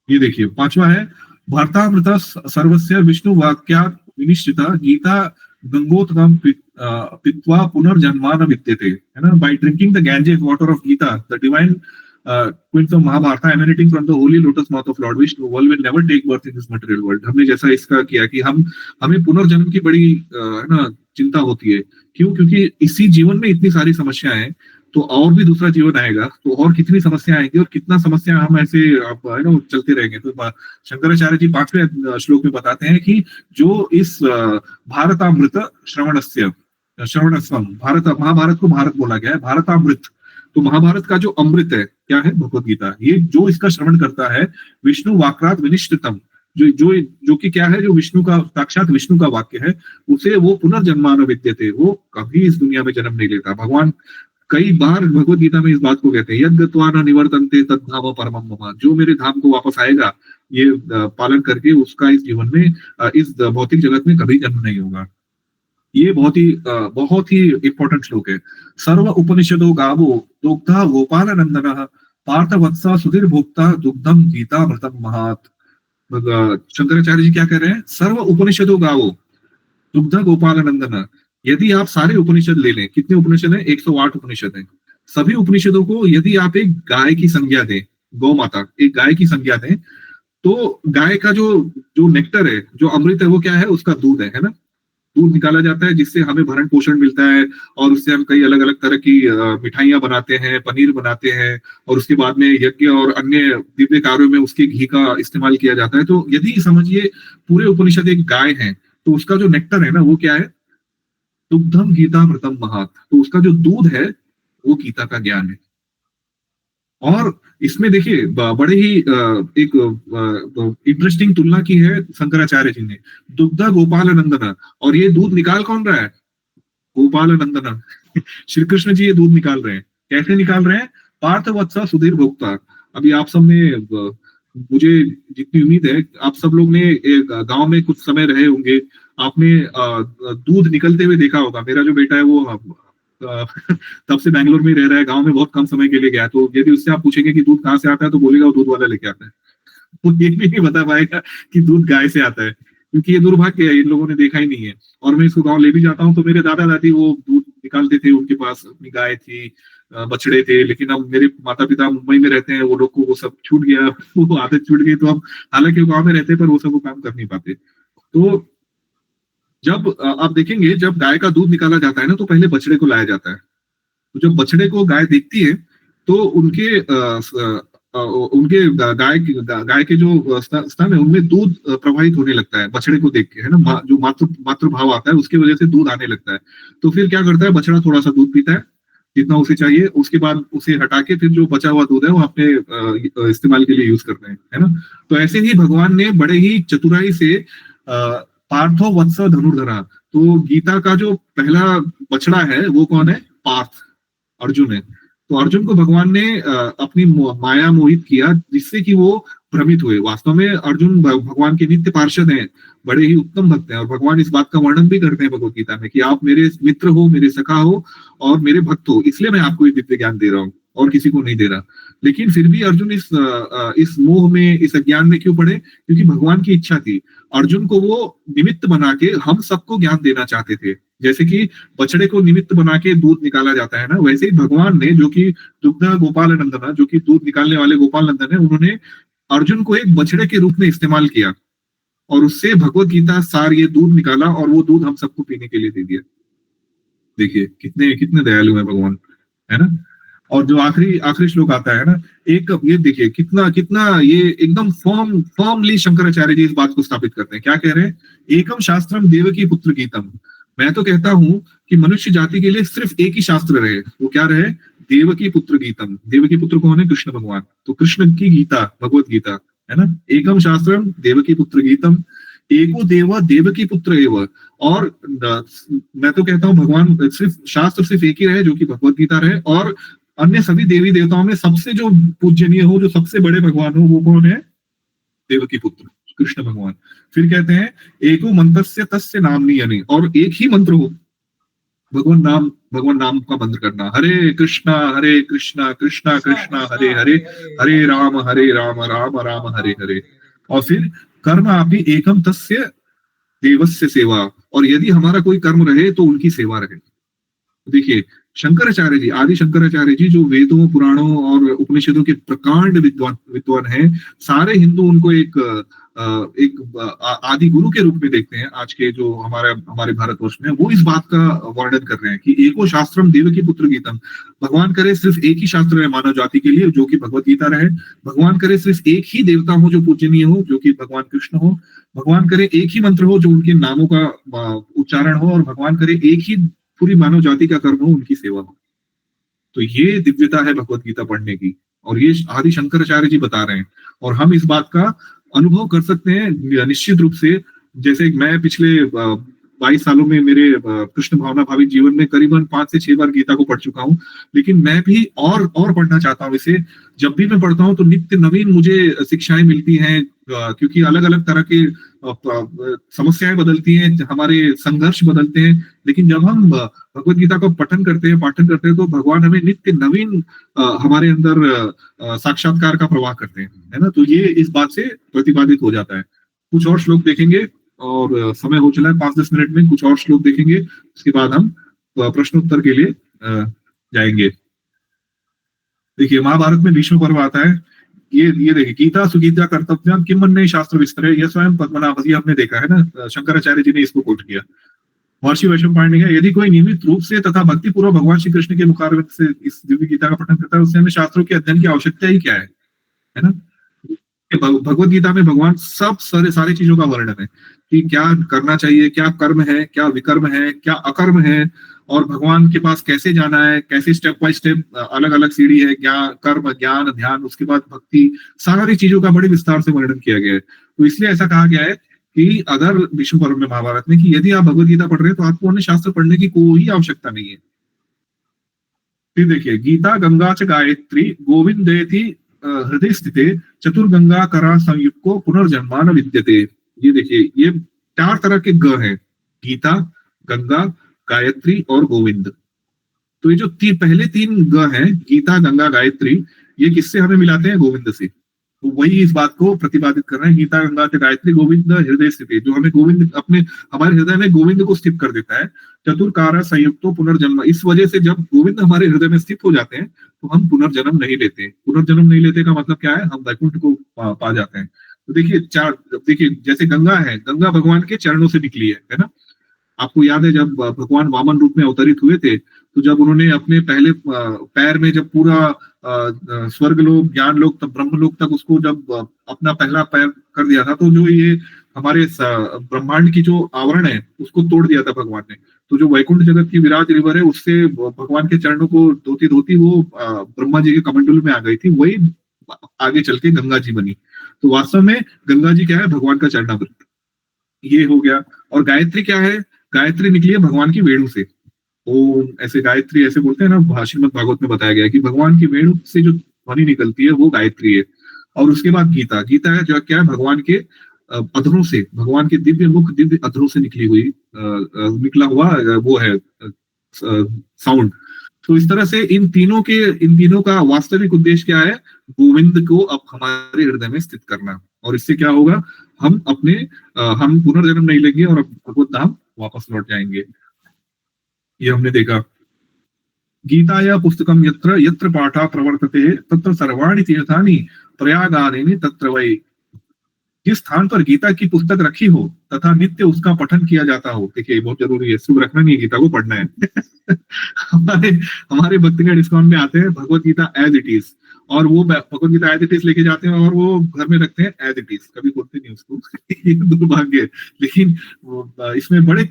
ये देखिए 5वां है, भर्तामृत सर्वस्य विष्णु वाक्या विनिश्चिता गीता गंगोत्तम पित्वा पुनर्जन्मान विद्यते, है ना। By drinking the Ganges water of Gita, the divine quince of Mahabharata emanating from the holy lotus mouth of lord Vishnu, world will never take birth in this material world. हमने जैसा इसका किया कि हमें पुनर्जन्म की बड़ी है ना चिंता होती है। क्योंकि इसी जीवन में इतनी सारी समस्याएं हैं, तो और भी दूसरा जीवन आएगा तो और कितनी समस्या आएंगी और कितना समस्या हम ऐसे चलते रहेंगे। तो शंकराचार्य जी 5वें श्लोक में बताते हैं कि जो इस भारतामृत श्रवणस्वम, महाभारत को भारत बोला गया है, भारतामृत, तो महाभारत का जो अमृत है क्या है? भगवत गीता। ये जो इसका श्रवण करता है, विष्णु वाक्रात विनिष्ठितम, जो कि क्या है? जो विष्णु का, साक्षात विष्णु का वाक्य है, उसे वो पुनर्जन्मान विद्यते, वो कभी इस दुनिया में जन्म नहीं लेता। भगवान कई बार भगवत गीता में इस बात को कहते हैं, यद् गत्वा न निवर्तन्ते तद् धाम परमं मम, जो मेरे धाम को वापस आएगा ये पालन करके, उसका इस जीवन में, इस भौतिक जगत में कभी जन्म नहीं होगा। ये बहुत ही इंपॉर्टेंट श्लोक है। सर्व उपनिषदो गावो दुग्धा गोपालनंदन पार्थ वत्सा सुधीर भोक्ता दुग्धम गीता मृतम महात। शंकराचार्य जी क्या कह रहे हैं? सर्व उपनिषदो गावो दुग्धा गोपालनंदन। यदि आप सारे उपनिषद ले लें, कितने उपनिषद हैं? 108 उपनिषद हैं। सभी उपनिषदों को यदि आप एक गाय की संज्ञा दें, गौ माता एक गाय की संज्ञा दें, तो गाय का जो जो नेक्टर है, जो अमृत है, वो क्या है? उसका दूध है ना? दूध निकाला जाता है जिससे हमें भरण पोषण मिलता है, और उससे हम कई अलग अलग तरह की मिठाइयां बनाते हैं, पनीर बनाते हैं, और उसके बाद में यज्ञ और अन्य दिव्य कार्यों में उसके घी का इस्तेमाल किया जाता है। तो यदि समझिए पूरे उपनिषद एक गाय है, तो उसका जो नेक्टर है ना, वो क्या है? दुग्धम गीता मृतम महात। तो उसका जो दूध है वो गीता का ज्ञान है। और इसमें देखिए बड़े ही एक इंटरेस्टिंग तुलना की है शंकराचार्य जी ने। दुग्धा गोपाल नंदना, और ये दूध निकाल कौन रहा है? गोपाल नंदना श्री कृष्ण जी ये दूध निकाल रहे हैं। कैसे निकाल रहे हैं? पार्थ वत्सा सुधीर भोक्ता। अभी आप सब ने, मुझे जितनी उम्मीद है, आप सब लोग ने गांव में कुछ समय रहे होंगे, आपने दूध निकलते हुए देखा होगा। मेरा जो बेटा है वो तब से बैंगलोर में रह रहा है, गांव में बहुत कम समय के लिए गया। तो यदि उससे आप पूछेंगे कि दूध कहाँ से आता है, तो बोलेगा वो दूध वाला लेके आता है। वो ये भी नहीं बता पाएगा कि दूध गाय से आता है, क्योंकि ये दुर्भाग्य है, इन लोगों ने देखा ही नहीं है। और मैं इसको गांव ले भी जाता हूँ तो मेरे दादा दादी वो दूध निकालते थे, उनके पास अपनी गाय थी, बछड़े थे। लेकिन अब मेरे माता पिता मुंबई में रहते हैं, वो लोग को वो सब छूट गया, वो आदत छूट गई। तो अब हालांकि वो गाँव में रहते हैं, पर वो सब वो काम कर नहीं पाते। तो जब आप देखेंगे, जब गाय का दूध निकाला जाता है ना, तो पहले बछड़े को लाया जाता है। तो जब बछड़े को गाय देखती है, तो उनके गाय के जो स्तन है, उनमें दूध प्रवाहित होने लगता है बछड़े को देख के, है ना? जो मातृ भाव आता है, उसकी वजह से दूध आने लगता है। तो फिर क्या करता है बछड़ा? थोड़ा सा दूध पीता है जितना उसे चाहिए, उसके बाद उसे हटा के फिर जो बचा हुआ दूध है वो अपने इस्तेमाल के लिए यूज करते हैं, है ना? तो ऐसे ही भगवान ने बड़े ही चतुराई से पार्थो वत्स धनुर्धरा। तो गीता का जो पहला बछड़ा है वो कौन है? पार्थ, अर्जुन है। तो अर्जुन को भगवान ने अपनी माया मोहित किया, जिससे कि वो भ्रमित हुए। वास्तव में अर्जुन भगवान के नित्य पार्षद हैं, बड़े ही उत्तम भक्त हैं, और भगवान इस बात का वर्णन भी करते हैं भगवत गीता में कि आप मेरे मित्र हो, मेरे सखा हो और मेरे भक्त हो, इसलिए मैं आपको ये दिव्य ज्ञान दे रहा हूँ और किसी को नहीं दे रहा। लेकिन फिर भी अर्जुन इस मोह में, इस अज्ञान में क्यों पड़े? क्योंकि भगवान की इच्छा थी। अर्जुन को वो निमित्त बना के हम सबको ज्ञान देना चाहते थे। जैसे कि बछड़े को निमित्त बना के दूध निकाला जाता है ना, वैसे ही भगवान ने, जो कि दुग्धा गोपाल नंदना, जो कि दूध निकालने वाले गोपाल नंदन है, उन्होंने अर्जुन को एक बछड़े के रूप में इस्तेमाल किया और उससे भगवत गीता सार ये दूध निकाला, और वो दूध हम सबको पीने के लिए दे दिया। देखिए कितने कितने दयालु है भगवान, है ना? और जो आखिरी श्लोक आता है ना, एक ये देखिए कितना कितना ये एकदम फर्मली शंकराचार्य जी इस बात को स्थापित करते हैं। क्या कह रहे हैं? एकम शास्त्रम देवकी पुत्र गीतम। मैं तो कहता हूं कि मनुष्य जाति के लिए सिर्फ एक ही शास्त्र रहे, वो क्या रहे? देवकी पुत्र गीतम। देवकी पुत्र कौन है? कृष्ण भगवान। तो कृष्ण की गीता भगवत गीता, है ना? एकम शास्त्रम देवकी पुत्र गीतम एको देव देवकी पुत्र एव। और मैं तो कहता हूं भगवान सिर्फ शास्त्र सिर्फ एक ही रहे, जो कि भगवत गीता रहे, और अन्य सभी देवी देवताओं में सबसे जो पूजनीय हो, जो सबसे बड़े भगवान हो, वो कौन है? देवकी पुत्र कृष्ण भगवान। फिर कहते हैं एको मंत्रस्य तस्य नाम्नि यानी, और एक ही मंत्र हो, भगवान नाम का मंत्र करना, हरे कृष्णा कृष्णा कृष्णा हरे हरे, हरे राम राम राम हरे हरे। और फिर कर्म आपी एकम तस्य देवस्य सेवा, और यदि हमारा कोई कर्म रहे तो उनकी सेवा रहे। देखिए शंकराचार्य जी, आदि शंकराचार्य जी, जो वेदों, पुराणों और उपनिषदों के प्रकांड विद्वान हैं, सारे हिंदू उनको एक आदि गुरु के रूप में देखते हैं। आज के जो हमारे भारतवर्ष में, वो इस बात का वर्णन कर रहे हैं कि एको शास्त्रम देवकी पुत्र गीतम। भगवान करे सिर्फ एक ही शास्त्र रहे मानव जाति के लिए, जो कि भगवत गीता रहे। भगवान करे सिर्फ एक ही देवता हो जो पूजनीय हो, जो कि भगवान कृष्ण हो। भगवान करे एक ही मंत्र हो, जो उनके नामों का उच्चारण हो, और भगवान करे एक ही पूरी मानव जाति का कर्म हो, उनकी सेवा हो। तो ये दिव्यता है भगवत गीता पढ़ने की, और ये आदि शंकराचार्य जी बता रहे हैं, और हम इस बात का अनुभव कर सकते हैं निश्चित रूप से। जैसे मैं पिछले 22 सालों में मेरे कृष्ण भावना भावित जीवन में करीबन 5 से 6 बार गीता को पढ़ चुका हूँ, लेकिन मैं भी और पढ़ना चाहता हूँ इसे। जब भी मैं पढ़ता हूँ तो नित्य नवीन मुझे शिक्षाएं मिलती हैं, क्योंकि अलग अलग तरह के समस्याएं बदलती हैं, हमारे संघर्ष बदलते हैं, लेकिन जब हम भगवत गीता को पठन करते हैं, पाठन करते हैं, तो भगवान हमें नित्य नवीन हमारे अंदर साक्षात्कार का प्रवाह करते हैं, है ना। तो ये इस बात से प्रतिपादित हो जाता है। कुछ और श्लोक देखेंगे और समय हो चला है 5-10 मिनट में, कुछ और श्लोक देखेंगे, उसके बाद हम प्रश्नोत्तर के लिए जाएंगे। देखिए महाभारत में भीष्म पर्व आता है। ये देखिए, गीता सुगीता कर्तव्यम किम मन्ये शास्त्र विस्तरे, ये स्वयं पद्मनाभ जी हमने देखा है ना, शंकराचार्य जी ने इसको कोट किया। महर्षि वैशंपायन पाणिनि ने, यदि कोई नियमित रूप से तथा भक्ति पूर्वक भगवान श्री कृष्ण के मुखारविंद से इस दिव्य गीता का पठन करता है, उससे हमें शास्त्रों के अध्ययन की आवश्यकता ही क्या है ना। भगवत गीता में भगवान सब सारी चीजों का वर्णन है कि क्या करना चाहिए, क्या कर्म है, क्या विकर्म है, क्या अकर्म है, और भगवान के पास कैसे जाना है, कैसे स्टेप बाय स्टेप अलग अलग सीढ़ी है, ज्ञान, कर्म, ज्ञान, ध्यान, उसके बाद भक्ति, सारी चीजों का बड़े विस्तार से वर्णन किया गया है। तो इसलिए ऐसा कहा गया है कि अगर भीष्म पर्व में महाभारत में, कि यदि आप भगवत गीता पढ़ रहे हैं तो आपको अन्य शास्त्र पढ़ने की कोई आवश्यकता नहीं है। फिर देखिए, गीता गंगा च गायत्री गोविंदेति हृदय स्थिते चतुर्गंगा करा संयुक्त को पुनर्जन्मान विद्यते। ये देखिए, ये 4 तरह के ग हैं, गीता, गंगा, गायत्री और गोविंद। तो ये जो पहले 3 ग हैं, गीता, गंगा, गायत्री, ये किससे हमें मिलाते हैं? गोविंद से। तो वही इस बात को प्रतिपादित कर रहे हैं, गीता, गंगा से गायत्री, गोविंद हृदय स्थित, जो हमें गोविंद हमारे हृदय में गोविंद को स्थित कर देता है। चतुर्कारा संयुक्तो पुनर्जन्म, इस वजह से जब गोविंद हमारे हृदय में स्थित हो जाते हैं तो हम पुनर्जन्म नहीं लेते। पुनर्जन्म नहीं लेते का मतलब क्या है? हम वैकुंठ को पा जाते हैं। तो देखिए जैसे गंगा है, गंगा भगवान के चरणों से निकली है ना। आपको याद है जब भगवान वामन रूप में अवतरित हुए थे, तो जब उन्होंने अपने पहले पैर में जब पूरा स्वर्ग लोक, ज्ञान लोक, तब ब्रह्म लोक तक उसको जब अपना पहला पैर कर दिया था, तो जो ये हमारे ब्रह्मांड की जो आवरण है उसको तोड़ दिया था भगवान ने। तो जो वैकुंठ जगत की विराट रिवर है, उससे भगवान के चरणों को धोती धोती वो ब्रह्मा जी के कमंडल में आ गई थी, वही आगे चल के गंगा जी बनी। तो वास्तव में गंगा जी क्या है? भगवान का चरणामृत। ये हो गया। और गायत्री क्या है? गायत्री निकली है भगवान की वेणु से। ओम, ऐसे गायत्री ऐसे बोलते हैं ना, श्रीमद् भागवत में बताया गया है कि भगवान की वेणु से जो ध्वनि निकलती है वो गायत्री है। और उसके बाद गीता, गीता है जो क्या है? भगवान के अधरों से, भगवान के दिव्य मुख, दिव्य अधरों से निकला हुआ वो है साउंड। तो इस तरह से इन तीनों का वास्तविक उद्देश्य क्या है? गोविंद को अब हमारे हृदय में स्थित करना। और इससे क्या होगा? हम पुनर्जन्म नहीं लेंगे और भगवत धाम वापस लौट जाएंगे। ये हमने देखा। गीताया पुस्तकम यत्र यत्र पाठा प्रवर्तते तत्र सर्वाणि तीर्थानि प्रयागानि तत्र वै। जिस स्थान पर गीता की पुस्तक रखी हो तथा नित्य उसका पठन किया जाता हो। देखिए बहुत जरूरी है, सिर्फ रखना नहीं है, गीता को पढ़ना है। हमारे भक्तिगण इस्कॉन में आते हैं Bhagavad Gita as it is, और वो Bhagavad Gita as it is लेके जाते हैं और वो घर में रखते हैं एज इट इज, कभी बोलते नहीं उसको। ये दुर्भाग्य है। लेकिन इसमें बड़े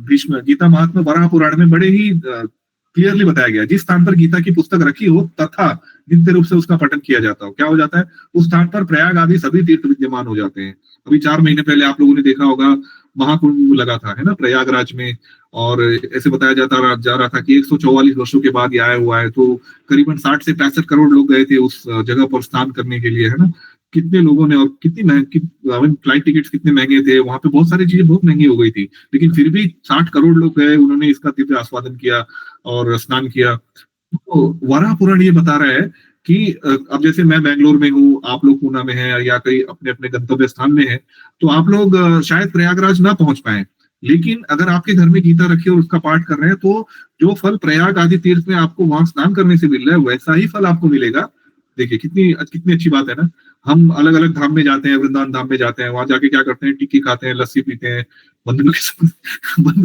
भीष्म गीता महात्म्य वराह पुराण में बड़े ही क्लियरली बताया गया, जिस स्थान पर गीता की पुस्तक रखी हो तथा नित्य रूप से उसका पठन किया जाता हो, क्या हो जाता है? उस स्थान पर प्रयाग आदि सभी तीर्थ विद्यमान हो जाते हैं। अभी 4 महीने पहले आप लोगों ने देखा होगा महाकुंभ लगा था, है ना, प्रयागराज में। और ऐसे बताया जा रहा था कि 144 वर्षों के बाद ये आया हुआ है। तो करीबन 60 से 65 करोड़ लोग गए थे उस जगह पर स्नान करने के लिए, है ना। कितने लोगों ने, और कितनी महंगी फ्लाइट टिकट्स कितने महंगे थे, वहां पे बहुत सारी चीजें बहुत महंगी हो गई थी, लेकिन फिर भी 60 करोड़ लोग गए, उन्होंने इसका दिव्य आस्वादन किया और स्नान किया। तो वराह पुराण ये बता रहा है कि अब जैसे मैं बेंगलोर में हूँ, आप लोग पूना में हैं या कहीं अपने अपने गंतव्य स्थान में हैं, तो आप लोग शायद प्रयागराज ना पहुंच पाए, लेकिन अगर आपके घर में गीता रखी और उसका पाठ कर रहे हैं, तो जो फल प्रयाग आदि तीर्थ में आपको वहां स्नान करने से मिल रहा है, वैसा ही फल आपको मिलेगा। देखिए कितनी अच्छी बात है ना। हम अलग अलग धाम में जाते हैं, वृंदावन धाम में जाते हैं, वहां जाके क्या करते हैं? टिक्की खाते हैं, लस्सी पीते हैं, बंदरों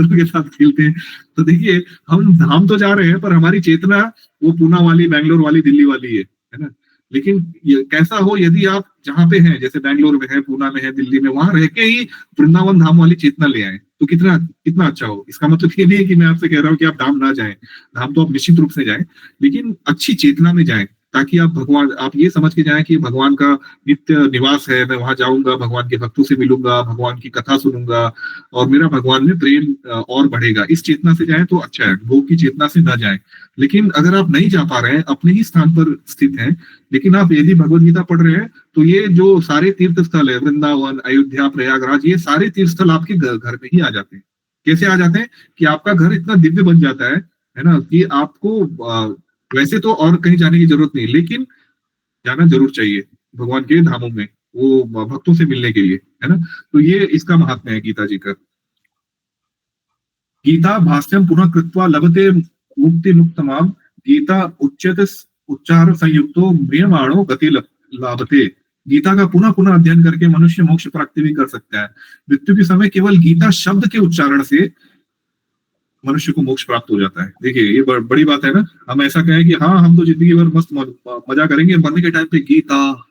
के साथ खेलते हैं। तो देखिए हम धाम तो जा रहे हैं, पर हमारी चेतना वो पूना वाली, बैंगलोर वाली, दिल्ली वाली है ना। लेकिन कैसा हो, यदि आप जहाँ पे हैं, जैसे बैंगलोर में है, पूना में है, दिल्ली में, वहां रह के ही वृंदावन धाम वाली चेतना ले आए, तो कितना अच्छा हो। इसका मतलब ये नहीं है कि मैं आपसे कह रहा हूँ कि आप धाम ना जाएं, धाम तो आप निश्चित रूप से जाएं, लेकिन अच्छी चेतना में जाएं, ताकि आप ये समझ के जाएं कि भगवान का नित्य निवास है, मैं वहां जाऊंगा, भगवान के भक्तों से मिलूंगा, भगवान की कथा सुनूंगा और मेरा भगवान में प्रेम और बढ़ेगा। इस चेतना से जाएं तो अच्छा है, भोग की चेतना से ना जाएं। लेकिन अगर आप नहीं जा पा रहे हैं, अपने ही स्थान पर स्थित हैं, लेकिन आप यदि भगवत गीता पढ़ रहे हैं, तो ये जो सारे तीर्थ स्थल है, वृंदावन, अयोध्या, प्रयागराज, ये सारे तीर्थ स्थल आपके घर में ही आ जाते हैं। कैसे आ जाते हैं कि आपका घर इतना दिव्य बन जाता है ना, कि आपको वैसे तो और कहीं जाने की जरूरत नहीं, लेकिन जाना जरूर चाहिए भगवान के धामों में, वो भक्तों से मिलने के लिए, है ना। तो ये इसका महात्म्य है गीता जी का। गीता भाष्यम पुनः कृत्वा लभते मुक्ति मुक्तमाम, गीता उच्यते उच्चार संयुक्तो म्रियमाणो गति लाभते। गीता का पुनः पुनः अध्ययन करके मनुष्य मोक्ष प्राप्ति भी कर सकता है। मृत्यु के समय केवल गीता शब्द के उच्चारण से मनुष्य को मोक्ष प्राप्त हो जाता है। देखिए ये बड़ी बात है ना। हम ऐसा कहें कि हाँ हम तो जिंदगी भर मस्त मजा करेंगे, मरने के टाइम पे गीता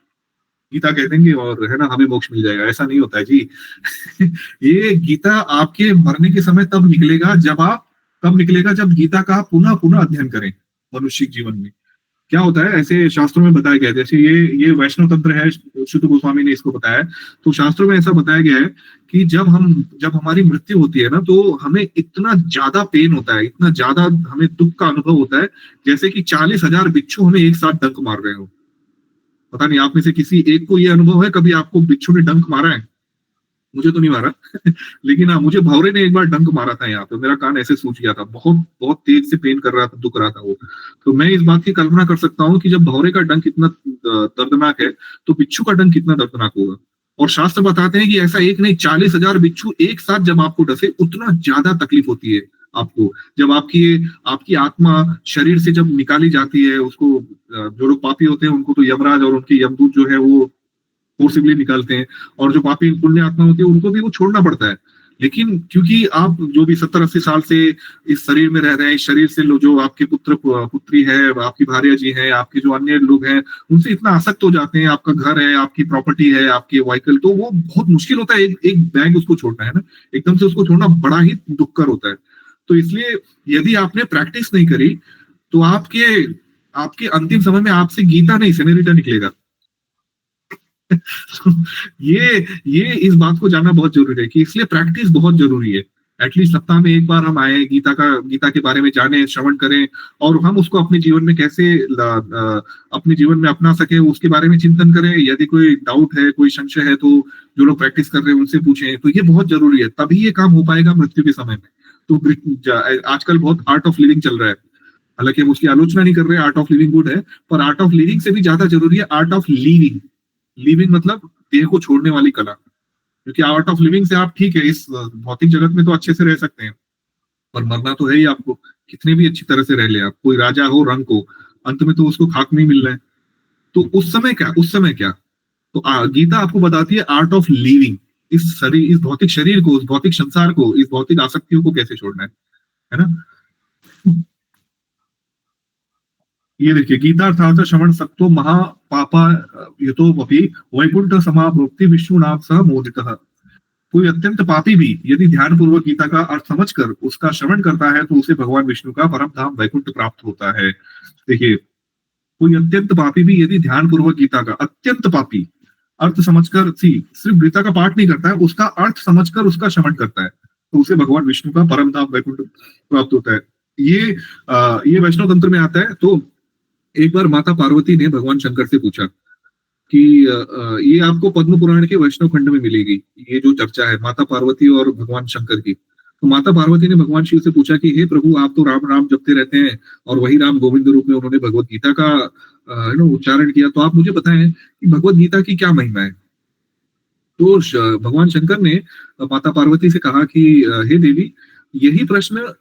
गीता कह देंगे और है ना हमें मोक्ष मिल जाएगा, ऐसा नहीं होता है जी। ये गीता आपके मरने के समय तब निकलेगा जब गीता का पुनः पुनः अध्ययन करें मनुष्य जीवन में। क्या होता है, ऐसे शास्त्रों में बताया गया है, जैसे ये वैष्णव तंत्र है, शुद्ध गोस्वामी ने इसको बताया है। तो शास्त्रों में ऐसा बताया गया है कि जब हमारी मृत्यु होती है ना, तो हमें इतना ज्यादा पेन होता है, इतना ज्यादा हमें दुख का अनुभव होता है, जैसे कि 40,000 बिच्छू हमें एक साथ डंक मार रहे हो। पता नहीं आप में से किसी एक को ये अनुभव है, कभी आपको बिच्छू ने डंक मारा है? मुझे तो नहीं मारा लेकिन हाँ, मुझे भौरे ने एक बार डंक मारा था यहाँ पे, मेरा कान ऐसे सूज गया था, बहुत बहुत तेज से पेन कर रहा था, दुख रहा था वो। तो मैं इस बात की कल्पना कर सकता हूँ कि जब भौरे का डंक इतना दर्दनाक है, तो बिच्छू का डंक कितना दर्दनाक होगा। और शास्त्र बताते हैं कि ऐसा एक नहीं, 40,000 बिच्छू एक साथ जब आपको डसे, उतना ज्यादा तकलीफ होती है आपको। जब आपकी आत्मा शरीर से जब निकाली जाती है, उसको जो लोग पापी होते हैं उनको तो यमराज और उनके यमदूत जो है वो फोर्सिबली निकालते हैं, और जो पापी पुण्य आत्मा होती है उनको भी वो छोड़ना पड़ता है। लेकिन क्योंकि आप जो भी 70-80 साल से इस शरीर में रह रहे हैं, इस शरीर से जो आपके पुत्र पुत्री है, आपकी भार्या जी है, आपके जो अन्य लोग हैं, उनसे इतना आसक्त हो जाते हैं, आपका घर है, आपकी प्रॉपर्टी है, आपकी व्हीकल, तो वो बहुत मुश्किल होता है एक बैग उसको छोड़ना, है ना। एकदम से उसको छोड़ना बड़ा ही दुखकर होता है। तो इसलिए यदि आपने प्रैक्टिस नहीं करी, तो आपके अंतिम समय में आपसे गीता नहीं सेनेरिटा निकलेगा। ये इस बात को जानना बहुत जरूरी है कि इसलिए प्रैक्टिस बहुत जरूरी है। एटलीस्ट सप्ताह में एक बार हम आए, गीता के बारे में जाने, श्रवण करें, और हम उसको अपने जीवन में कैसे अपने जीवन में अपना सके, उसके बारे में चिंतन करें। यदि कोई डाउट है, कोई संशय है, तो जो लोग प्रैक्टिस कर रहे हैं उनसे पूछें। तो ये बहुत जरूरी है, तभी ये काम हो पाएगा मृत्यु के समय में। तो आजकल बहुत आर्ट ऑफ लिविंग चल रहा है, हालांकि हम उसकी आलोचना नहीं कर रहे, आर्ट ऑफ लिविंग गुड है, पर आर्ट ऑफ लिविंग से भी ज्यादा जरूरी है आर्ट ऑफ लिविंग मतलब देह को छोड़ने वाली कला। क्योंकि आर्ट ऑफ लिविंग से आप ठीक है इस भौतिक जगत में तो अच्छे से रह सकते हैं, पर मरना तो है ही आपको, कितने भी अच्छी तरह से रह ले आप, कोई राजा हो रंग को, अंत में तो उसको खाक नहीं मिल रहा है। तो उस समय क्या, तो गीता आपको बताती है आर्ट ऑफ लिविंग, इस भौतिक शरीर को, इस भौतिक संसार को, इस भौतिक आसक्तियों को कैसे छोड़ना है ना। ये देखिए, गीतार्थार्थ श्रवण सक्तो महापापा यतोपि वैकुंठ समाप्रोक्ति विष्णु नाम सह मोदितः। कोई अत्यंत पापी भी यदि ध्यान पूर्वक गीता का अर्थ समझकर उसका श्रवण करता है, तो उसे भगवान विष्णु का परम धाम वैकुंठ प्राप्त होता है। देखिए, कोई अत्यंत पापी भी यदि ध्यान पूर्वक गीता का, अत्यंत पापी अर्थ समझकर, सिर्फ गीता का पाठ नहीं करता है, उसका अर्थ समझकर उसका श्रवण करता है, तो उसे भगवान विष्णु का परम धाम वैकुंठ प्राप्त होता है। ये वैष्णव तंत्र में आता है। तो एक बार माता पार्वती ने भगवान शंकर से पूछा कि ये आपको पद्म पुराण के वैष्णव खंड में मिलेगी, ये जो चर्चा है माता पार्वती और भगवान शंकर की। तो माता पार्वती ने भगवान शिव से पूछा कि हे प्रभु, आप तो राम राम जपते रहते हैं, और वही राम गोविंद रूप में उन्होंने भगवत गीता का उच्चारण किया, तो आप मुझे बताएं कि भगवत गीता की क्या महिमा है। तो भगवान शंकर ने माता पार्वती से कहा कि हे देवी, यही प्रश्न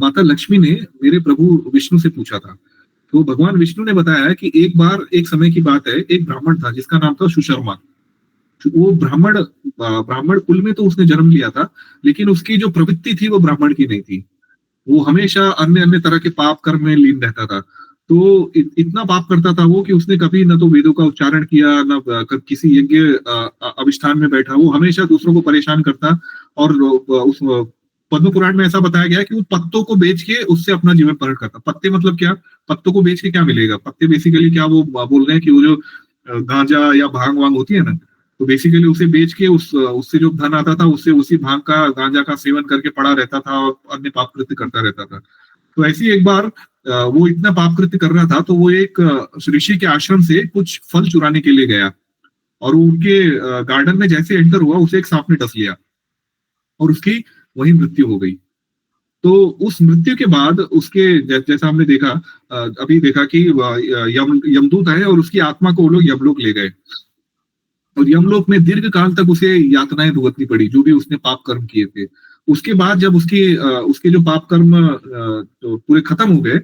माता लक्ष्मी ने मेरे प्रभु विष्णु से पूछा था। तो भगवान विष्णु ने बताया कि एक समय की बात है, एक ब्राह्मण था जिसका नाम था सुशर्मा। वो ब्राह्मण कुल में तो उसने जन्म लिया था, लेकिन उसकी जो प्रवृत्ति थी वो ब्राह्मण की नहीं थी। वो हमेशा अन्य तरह के पाप कर्म में लीन रहता था। तो इतना पाप करता था वो कि उसने कभी न तो वेदों का उच्चारण किया, न किसी यज्ञ अभिष्ठान में बैठा। वो हमेशा दूसरों को परेशान करता, और उस पद्म पुराण में ऐसा बताया गया कि वो पत्तों को बेच के उससे अपना जीवन पालन करता। पत्ते मतलब क्या, पत्तों को बेच के क्या मिलेगा? पत्ते बेसिकली क्या वो बोल रहे हैं कि वो जो गांजा या भांग वांग होती है ना, तो बेसिकली उसे बेच के उससे जो धन आता था, उससे उसी भांग का, गांजा का सेवन करके पड़ा रहता था और अन्य पाप कृत्य करता रहता था। तो ऐसी एक बार वो इतना पाप कृत्य कर रहा था, तो वो एक ऋषि के आश्रम से कुछ फल चुराने के लिए गया, और वो उनके गार्डन में जैसे एंटर हुआ, उसे एक सांप ने डस लिया और उसकी वही मृत्यु हो गई। तो उस मृत्यु के बाद उसके जैसा हमने देखा, अभी देखा कि यमदूत आए और उसकी आत्मा को वो लोग यमलोक ले गए, और यमलोक में दीर्घ काल तक उसे यातनाएं भुगतनी पड़ी, जो भी उसने पाप कर्म किए थे। उसके बाद जब उसके जो पाप कर्म तो पूरे खत्म हो गए,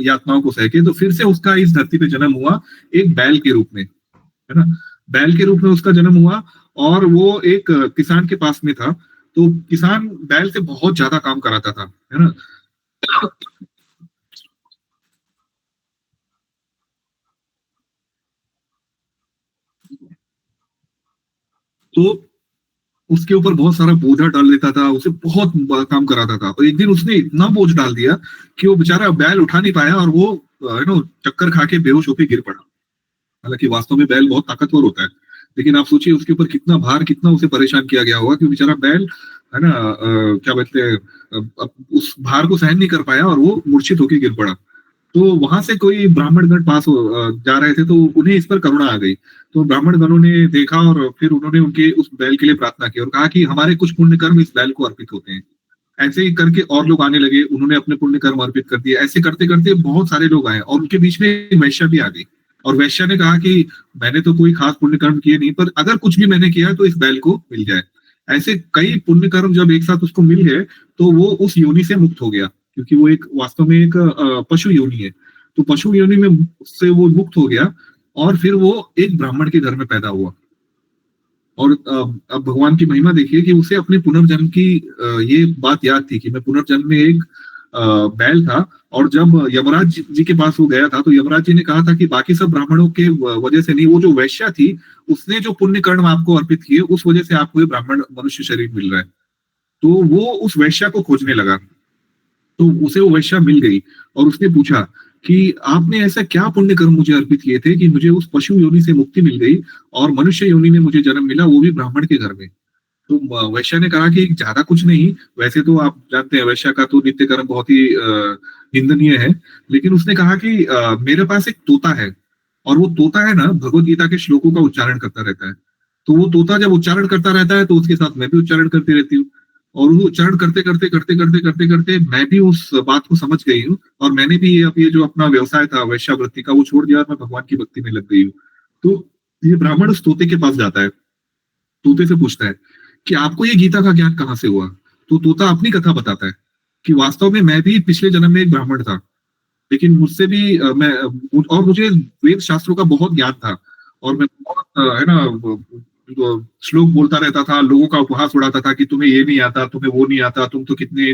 यातनाओं को सह के, तो फिर से उसका इस धरती पे जन्म हुआ, एक बैल के रूप में, है ना। बैल के रूप में उसका जन्म हुआ, और वो एक किसान के पास में था। तो किसान बैल से बहुत ज्यादा काम कराता था, है ना। तो उसके ऊपर बहुत सारा बोझा डाल देता था, उसे बहुत काम कराता था। और एक दिन उसने इतना बोझ डाल दिया कि वो बेचारा बैल उठा नहीं पाया, और वो चक्कर खा के बेहोश होकर गिर पड़ा। हालांकि वास्तव में बैल बहुत ताकतवर होता है, लेकिन आप सोचिए उसके ऊपर कितना भार, कितना उसे परेशान किया गया होगा, कि बेचारा बैल, है ना, क्या बोलते हैं, उस भार को सहन नहीं कर पाया और वो मूर्छित होकर गिर पड़ा। तो वहां से कोई ब्राह्मणगण जा रहे थे, तो उन्हें इस पर करुणा आ गई। तो ब्राह्मण गणों ने देखा, और फिर उन्होंने उनके उस बैल के लिए प्रार्थना की और कहा कि हमारे कुछ पुण्य कर्म इस बैल को अर्पित होते हैं। ऐसे ही करके और लोग आने लगे, उन्होंने अपने पुण्य कर्म अर्पित कर दिए। ऐसे करते करते बहुत सारे लोग आए, और उनके बीच में एक वैश्या भी आ गई। और वैश्या ने कहा कि मैंने तो कोई खास पुण्य कर्म किए नहीं, पर अगर कुछ भी मैंने किया तो इस बैल को मिल जाए। ऐसे कई पुण्य कर्म जब एक साथ उसको मिल गए, तो वो उस योनि से मुक्त हो गया, क्योंकि वो एक वास्तव में एक पशु योनि है। तो पशु योनि में से वो मुक्त हो गया, और फिर वो एक ब्राह्मण के घर में पैदा हुआ। और अब भगवान की महिमा देखिए कि उसे अपने पुनर्जन्म की ये बात याद थी कि मैं पुनर्जन्म में एक बैल था। और जब यमराज जी के पास वो गया था, तो यमराज जी ने कहा था कि बाकी सब ब्राह्मणों के वजह से नहीं, वो जो वैश्या थी, उसने जो पुण्य कर्म आपको अर्पित किए, उस वजह से आपको ये ब्राह्मण मनुष्य शरीर मिल रहा है। तो वो उस वैश्या को खोजने लगा, तो उसे वो वैश्या मिल गई, और उसने पूछा कि आपने ऐसा क्या पुण्य कर्म मुझे अर्पित किए थे कि मुझे उस पशु योनि से मुक्ति मिल गई, और मनुष्य योनि में मुझे जन्म मिला, वो भी ब्राह्मण के घर में। तो वैश्या ने कहा कि ज्यादा कुछ नहीं, वैसे तो आप जानते हैं वैश्या का तो नित्य कर्म बहुत ही निंदनीय है। लेकिन उसने कहा कि मेरे पास एक तोता है, और वो तोता है ना, भगवत गीता के श्लोकों का उच्चारण करता रहता है। तो वो तोता जब उच्चारण करता रहता है, तो उसके साथ मैं भी उच्चारण करती रहती हूँ। और वो उच्चारण करते करते करते करते करते करते मैं भी उस बात को समझ गई हूँ, और मैंने भी अब ये जो अपना व्यवसाय था वैश्यावृत्ति का, वो छोड़ दिया, और मैं भगवान की भक्ति में लग गई हूँ। तो ये ब्राह्मण उस तोते के पास जाता है, तोते से पूछता है कि आपको ये गीता का ज्ञान कहाँ से हुआ। तो तोता अपनी कथा बताता है कि वास्तव में मैं भी पिछले जन्म में एक ब्राह्मण था, लेकिन मुझसे भी और मुझे वेद शास्त्रों का बहुत ज्ञान था, और मैं बहुत है ना श्लोक बोलता रहता था, लोगों का उपहास उड़ाता था कि तुम्हें ये नहीं आता, तुम्हें वो नहीं आता, तुम तो कितने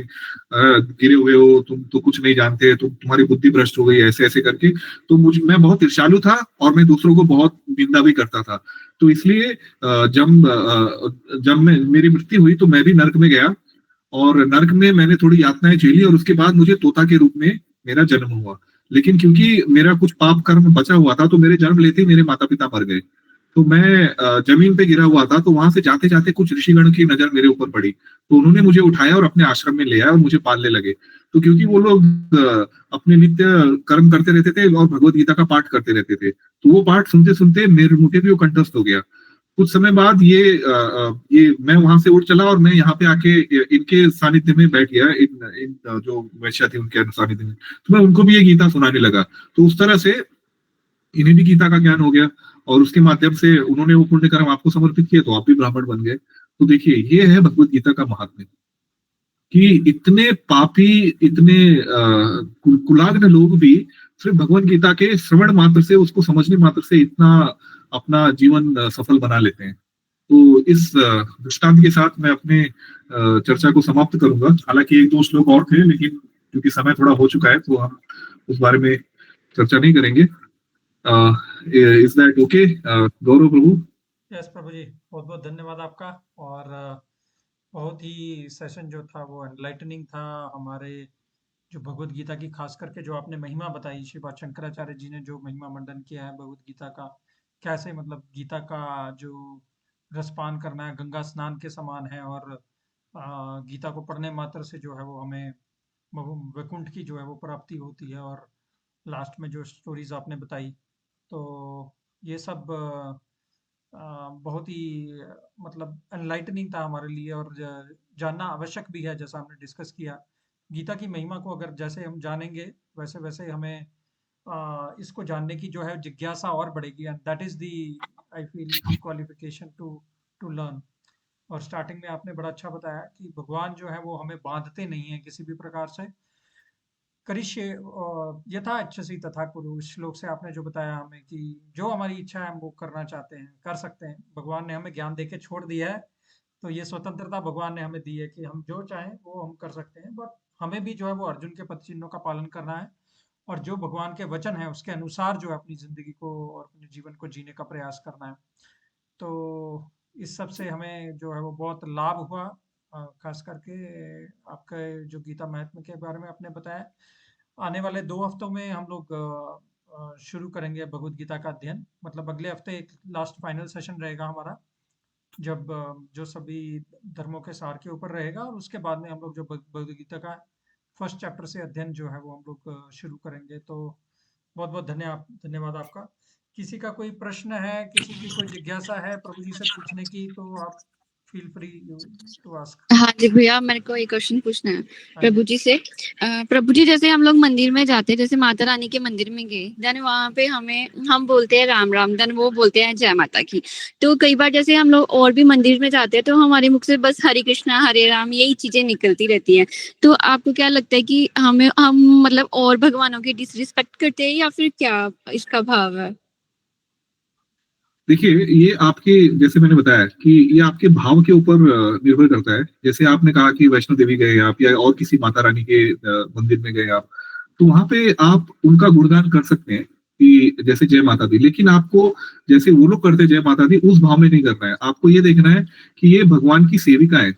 गिरे हुए हो, तुम तो कुछ नहीं जानते, तुम्हारी बुद्धि भ्रष्ट हो गई, ऐसे ऐसे करके। तो मैं बहुत ईर्ष्यालु था, और मैं दूसरों को बहुत निंदा भी करता था। तो इसलिए जब मैं मेरी मृत्यु हुई, तो मैं भी नर्क में गया, और नर्क में मैंने थोड़ी यातनाएं झेली, और उसके बाद मुझे तोता के रूप में मेरा जन्म हुआ। लेकिन क्योंकि मेरा कुछ पाप कर्म बचा हुआ था, तो मेरे जन्म लेते ही मेरे माता पिता मर गए। तो मैं जमीन पे गिरा हुआ था, तो वहां से जाते जाते कुछ ऋषिगण की नजर मेरे ऊपर पड़ी, तो उन्होंने मुझे उठाया और अपने आश्रम में ले आया, और मुझे पालने लगे। तो क्योंकि वो लोग अपने नित्य कर्म करते रहते थे और भगवत गीता का पाठ करते रहते थे, तो वो पाठ सुनते सुनते मेरे मुझे भी वो कंठस्थ हो गया। कुछ समय बाद ये मैं वहां से उठ चला, और मैं यहाँ पे आके इनके सानिध्य में बैठ गया, इन जो वैश्या थी उनके सानिध्य में। तो मैं उनको भी ये गीता सुनाने लगा। तो उस तरह से इन्हें भी गीता का ज्ञान हो गया, और उसके माध्यम से उन्होंने वो पुण्य कर्म आपको समर्पित किए, तो आप भी ब्राह्मण बन गए। तो देखिए, ये है भगवत गीता का महात्म्य, कि इतने पापी, इतने कुलाग्न लोग भी सिर्फ भगवत गीता के श्रवण मात्र से, उसको समझने मात्र से इतना अपना जीवन सफल बना लेते हैं। तो इस दृष्टांत के साथ मैं अपने चर्चा को समाप्त करूंगा। हालांकि एक दो श्लोक और थे, लेकिन क्योंकि समय थोड़ा हो चुका है, तो हम उस बारे में चर्चा नहीं करेंगे। इज दैट ओके गौरव प्रभु? यस प्रभु जी, बहुत बहुत धन्यवाद आपका। और बहुत ही सेशन जो था वो एनलाइटनिंग था। हमारे जो भगवत गीता की खास करके जो आपने महिमा बताई, श्रीपाद शंकराचार्य जी ने जो महिमा मंडन किया है भगवत गीता का, कैसे मतलब गीता का जो रसपान करना है गंगा स्नान के समान है, और गीता को पढ़ने मात्र से जो है वो हमें वैकुंठ की जो है वो प्राप्ति होती है। और लास्ट में जो स्टोरीज आपने बताई, तो ये सब बहुत ही मतलब एनलाइटनिंग था हमारे लिए, और जानना आवश्यक भी है। जैसा हमने डिस्कस किया, गीता की महिमा को अगर जैसे हम जानेंगे, वैसे वैसे हमें इसको जानने की जो है जिज्ञासा और बढ़ेगी, and that is the, I feel, qualification to learn. और स्टार्टिंग में आपने बड़ा अच्छा बताया कि भगवान जो है वो हमें बांधते नहीं है किसी भी प्रकार से। करिष्य यथा इच्छसि तथा कुरु, इस श्लोक से आपने जो बताया हमें कि जो हमारी इच्छा है हम वो करना चाहते हैं, कर सकते हैं। भगवान ने हमें ज्ञान देके छोड़ दिया है, तो ये स्वतंत्रता भगवान ने हमें दी है कि हम जो चाहें वो हम कर सकते हैं। बट हमें भी जो है वो अर्जुन के पद चिन्हों का पालन करना है, और जो भगवान के वचन है उसके अनुसार जो है अपनी जिंदगी को और अपने जीवन को जीने का प्रयास करना है। तो इस सब से हमें जो है वो बहुत लाभ हुआ, खास करके आपके जो गीता महात्म्य के बारे में आपने बताया। आने वाले 2 हफ्तों में हम लोग शुरू करेंगे भगवत गीता का अध्ययन। मतलब अगले हफ्ते एक लास्ट फाइनल सेशन रहेगा हमारा, जब जो सभी धर्मों के सार के ऊपर रहेगा, और उसके बाद में हम लोग जो भगवत गीता का फर्स्ट चैप्टर से अध्ययन जो है वो हम लोग शुरू करेंगे। तो बहुत बहुत धन्यवाद आपका। किसी का कोई प्रश्न है, किसी की कोई जिज्ञासा है प्रभु जी से पूछने की, तो आप फील फ्री टू आस्क। हाँ जी भैया, मेरे को एक क्वेश्चन पूछना है हाँ प्रभु जी। जी से। प्रभु जी, जैसे हम लोग मंदिर में जाते हैं, जैसे माता रानी के मंदिर में गए, देन वहाँ पे हम बोलते हैं राम राम, देन वो बोलते हैं जय माता की। तो कई बार जैसे हम लोग और भी मंदिर में जाते हैं तो हमारे मुख से बस हरे कृष्णा हरे राम यही चीजें निकलती रहती हैं। तो आपको क्या लगता है कि हम मतलब और भगवानों की डिसरिस्पेक्ट करते हैं, या फिर क्या इसका भाव है? देखिए, ये आपके, जैसे मैंने बताया कि ये आपके भाव के ऊपर निर्भर करता है। जैसे आपने कहा कि वैष्णो देवी गए आप, या और किसी माता रानी के मंदिर में गए आप, तो वहां पे आप उनका गुणगान कर सकते हैं कि जैसे जय माता दी, लेकिन आपको जैसे वो लोग करते जय माता दी उस भाव में नहीं करना है। आपको ये देखना है कि ये भगवान की सेविका है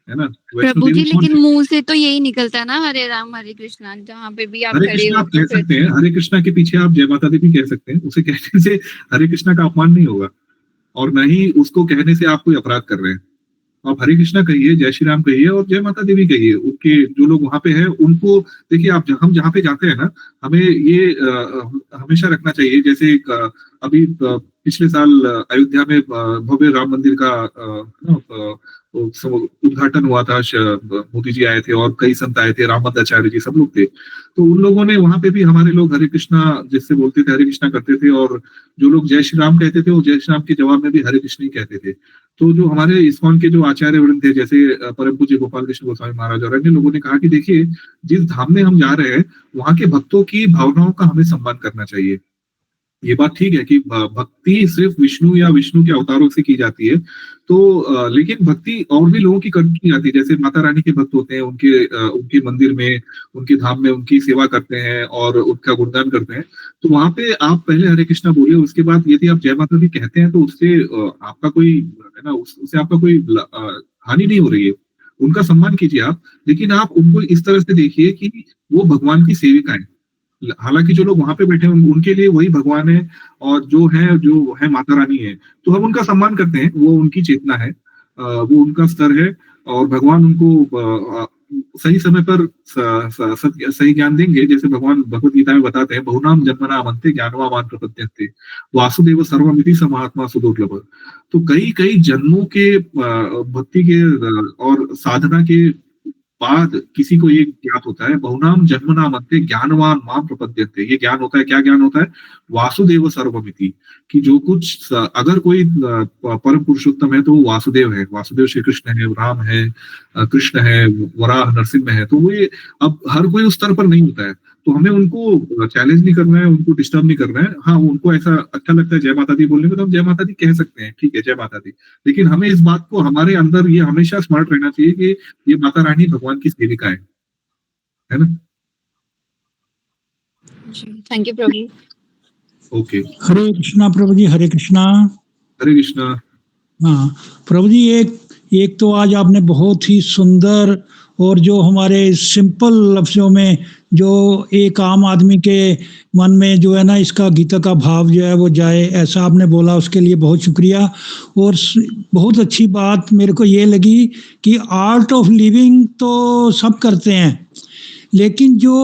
ना। वैष्णो प्रभु देवी जी, कौन लेकिन है? मुंह से तो यही निकलता है ना, हरे राम हरे कृष्णा, जहाँ पे भी आप हरे खड़े कृष्णा हो आप तो कह फिर। सकते हैं, हरे कृष्णा के पीछे आप जय माता दी भी कह सकते हैं। उसे कहने से हरे कृष्णा का अपमान नहीं होगा, और न ही उसको कहने से आप कोई अपराध कर रहे हैं। आप हरे कृष्णा कहिए, जय श्री राम कहिए, और जय माता देवी कहिए। उनके जो लोग वहां पे हैं उनको देखिए। आप हम जहाँ पे जाते हैं ना, हमें ये हमेशा रखना चाहिए। जैसे अभी पिछले साल अयोध्या में भव्य राम मंदिर का उद्घाटन हुआ था। मोदी जी आए थे और कई संत आए थे, रामाचार्य जी सब लोग थे। तो उन लोगों ने वहां पे भी हमारे लोग हरे कृष्णा जिससे बोलते थे, हरे कृष्णा करते थे, और जो लोग जय श्री राम कहते थे वो जय श्री राम के जवाब में भी हरे कृष्ण ही कहते थे। तो जो हमारे इस्कॉन के जो आचार्य वृंद थे, जैसे परम पूज्य गोपाल कृष्ण गोस्वामी महाराज और अन्य लोगों ने कहा कि देखिए, जिस धाम में हम जा रहे हैं वहां के भक्तों की भावनाओं का हमें सम्मान करना चाहिए। ये बात ठीक है कि भक्ति सिर्फ विष्णु या विष्णु के अवतारों से की जाती है, तो लेकिन भक्ति और भी लोगों की करनी की जाती है। जैसे माता रानी के भक्त होते हैं, उनके मंदिर में, उनके धाम में उनकी सेवा करते हैं और उनका गुणगान करते हैं। तो वहां पे आप पहले हरे कृष्णा बोलिए, उसके बाद यदि आप जय माता दी कहते हैं तो उससे आपका कोई है ना, उससे आपका कोई हानि नहीं हो रही है। उनका सम्मान कीजिए आप, लेकिन आप उनको इस तरह से देखिए कि वो भगवान की सेविका है। हालांकि जो लोग वहां पे बैठे हैं उनके लिए वही भगवान है, और जो है माता रानी है। तो हम उनका सम्मान करते हैं, वो उनकी चेतना है, वो उनका स्तर है, और भगवान उनको सही समय पर सही ज्ञान देंगे। जैसे भगवान भगवत गीता में बताते हैं, बहुनाम जन्मना मन्ते ज्ञानवा मान प्रपद्यन्ते वासुदेव सर्वमिति स महात्मा सुदुर्लभ। तो कई कई जन्मों के भक्ति के और साधना के बाद किसी को ये ज्ञात होता है, बहुनाम जन्मना मन्ते ज्ञानवान माम प्रपद्यन्ते। ये ज्ञान होता है, क्या ज्ञान होता है? वासुदेव सर्वमिति, कि जो कुछ अगर कोई परम पुरुषोत्तम है तो वो वासुदेव है। वासुदेव श्री कृष्ण है, राम है, कृष्ण है, वराह नरसिंह है। तो वो अब हर कोई उस स्तर पर नहीं होता है, तो हमें उनको चैलेंज नहीं करना है, उनको डिस्टर्ब नहीं करना है। हाँ, उनको ऐसा अच्छा लगता है जय माता दी बोलने में, तो हम जय माता दी कह सकते हैं, ठीक है, जय माता दी। लेकिन हमें इस बात को हमारे अंदर ये हमेशा स्मार्ट रहना चाहिए कि ये माता रानी भगवान की सेविका है ना। Thank you Prabhu. ओके, हरे कृष्णा प्रभु जी, हरे कृष्णा। हरे कृष्णा। हाँ प्रभु जी, एक तो आज आपने बहुत ही सुंदर और जो हमारे सिंपल लफ्जों में जो एक आम आदमी के मन में जो है ना, इसका गीता का भाव जो है वो जाए, ऐसा आपने बोला, उसके लिए बहुत शुक्रिया। और बहुत अच्छी बात मेरे को ये लगी कि आर्ट ऑफ लिविंग तो सब करते हैं, लेकिन जो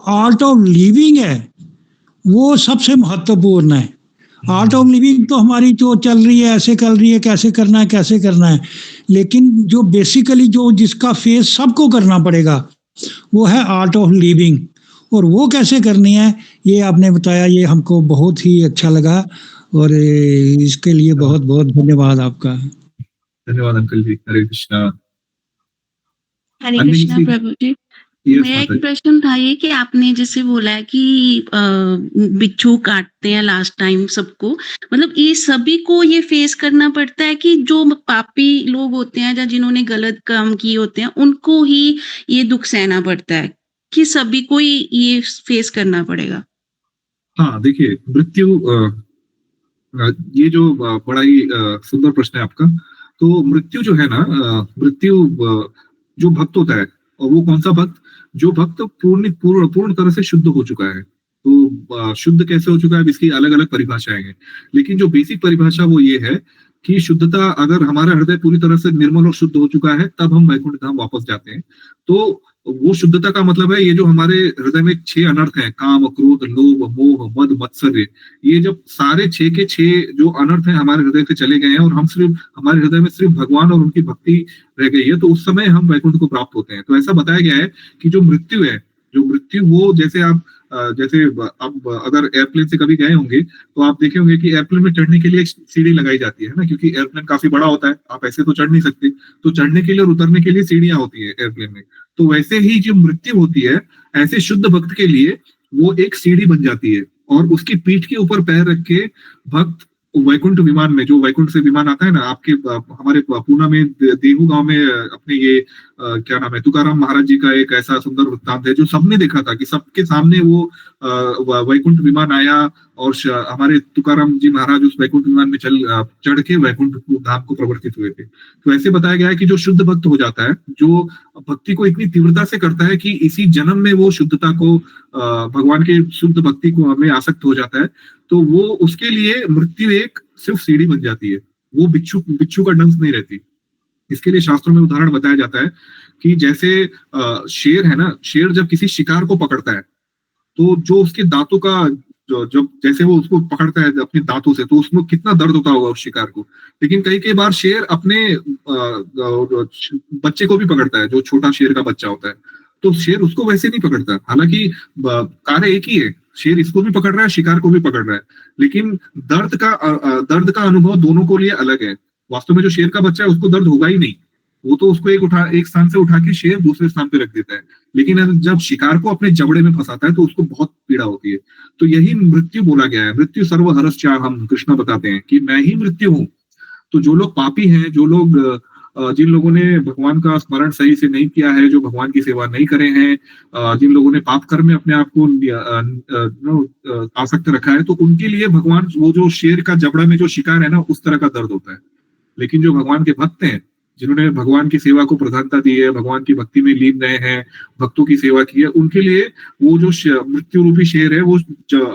आर्ट ऑफ लिविंग है वो सबसे महत्वपूर्ण है। आर्ट ऑफ लिविंग तो हमारी जो चल रही है, ऐसे चल रही है, कैसे करना है, लेकिन जो बेसिकली जो जिसका फेस सबको करना पड़ेगा वो है आर्ट ऑफ लिविंग। और वो कैसे करनी है ये आपने बताया, ये हमको बहुत ही अच्छा लगा और इसके लिए बहुत बहुत धन्यवाद आपका। धन्यवाद अंकल जी। हरे कृष्णा। हरे अन्य कृष्णा किसी? प्रभु जी। यस मेरा एक माता जी। प्रश्न था ये कि आपने जैसे बोला है कि बिच्छू काटते हैं लास्ट टाइम सबको, मतलब ये सभी को ये फेस करना पड़ता है कि जो पापी लोग होते हैं या जिन्होंने गलत काम किए होते हैं उनको ही ये दुख सहना पड़ता है कि सभी को ही ये फेस करना पड़ेगा? हाँ देखिए, मृत्यु ये जो बड़ा ही सुंदर प्रश्न है आपका। तो मृत्यु जो है ना, मृत्यु जो भक्त होता है, और वो कौन सा भक्त? जो भक्त पूर्ण तरह से शुद्ध हो चुका है। तो शुद्ध कैसे हो चुका है, इसकी अलग अलग परिभाषाएं हैं, लेकिन जो बेसिक परिभाषा वो ये है कि शुद्धता, अगर हमारा हृदय पूरी तरह से निर्मल और शुद्ध हो चुका है तब हम वैकुंठ धाम वापस जाते हैं। तो वो शुद्धता का मतलब है, ये जो हमारे हृदय में 6 अनर्थ हैं, काम, क्रोध, लोभ, मोह, मद, मत्सर्य, ये जब सारे 6 के 6 जो अनर्थ हैं हमारे हृदय से चले गए हैं और हम सिर्फ, हमारे हृदय में सिर्फ भगवान और उनकी भक्ति रह गई है, तो उस समय हम वैकुंठ को प्राप्त होते हैं। तो ऐसा बताया गया है कि जो मृत्यु है, जो मृत्यु, वो जैसे आप जैसे अब अगर एयरप्लेन से कभी गए होंगे तो आप देखे होंगे कि एयरप्लेन में चढ़ने के लिए एक सीढ़ी लगाई जाती है ना, क्योंकि एयरप्लेन काफी बड़ा होता है, आप ऐसे तो चढ़ नहीं सकते, तो चढ़ने के लिए और उतरने के लिए सीढ़ियां होती है एयरप्लेन में। तो वैसे ही जो मृत्यु होती है, ऐसे शुद्ध भक्त के लिए वो एक सीढ़ी बन जाती है, और उसकी पीठ के ऊपर पैर रख के भक्त वैकुंठ विमान में, जो वैकुंठ से विमान आता है ना आपके, हमारे पूना में देहू गांव में अपने ये क्या नाम है, तुकाराम महाराज जी का एक ऐसा सुंदर वृत्तांत है जो सबने देखा था कि सबके सामने वो वैकुंठ विमान आया, और हमारे तुकाराम जी महाराज उस वैकुंठ विमान में चढ़ के वैकुंठ धाम को प्रवर्तित हुए थे। तो ऐसे बताया गया है कि जो शुद्ध भक्त हो जाता है, जो भक्ति को इतनी तीव्रता से करता है कि इसी जन्म में वो शुद्धता को, भगवान के शुद्ध भक्ति को हमें आसक्त हो जाता है, तो वो, उसके लिए मृत्यु एक सिर्फ सीढ़ी बन जाती है, वो बिच्छू का डंस नहीं रहती। इसके लिए शास्त्रों में उदाहरण बताया जाता है कि जैसे शेर है ना, शेर जब किसी शिकार को पकड़ता है तो जो उसके दांतों का, जब जैसे वो उसको पकड़ता है अपने दांतों से, तो उसमें कितना दर्द होता होगा उस शिकार को। लेकिन कई कई बार शेर अपने बच्चे को भी पकड़ता है, जो छोटा शेर का बच्चा होता है, तो शेर उसको वैसे नहीं पकड़ता, हालांकि कार्य एक ही है, शेर इसको भी पकड़ रहा है, शिकार को भी पकड़ रहा है, लेकिन दर्द का अनुभव दोनों को लिए अलग है। वास्तव में जो शेर का बच्चा है उसको दर्द होगा ही नहीं, वो तो उसको एक स्थान से उठा के शेर दूसरे स्थान पे रख देता है, लेकिन जब शिकार को अपने जबड़े में फंसाता है तो उसको बहुत पीड़ा होती है। तो यही मृत्यु बोला गया है, मृत्यु सर्वहरश्च हम कृष्ण बताते हैं कि मैं ही मृत्यु हूँ। तो जो लोग पापी हैं, जो लोग जिन लोगों ने भगवान का स्मरण सही से नहीं किया है, जो भगवान की सेवा नहीं करे हैं, जिन लोगों ने पाप कर्म में अपने आप को आसक्त रखा है, तो उनके लिए भगवान, वो जो शेर का जबड़ा में जो शिकार है ना, उस तरह का दर्द होता है। लेकिन जो भगवान के भक्त हैं, जिन्होंने भगवान की सेवा को प्रधानता दी है, भगवान की भक्ति में लीन रहे हैं, भक्तों की सेवा की है, उनके लिए वो जो मृत्यु रूपी शेर है, वो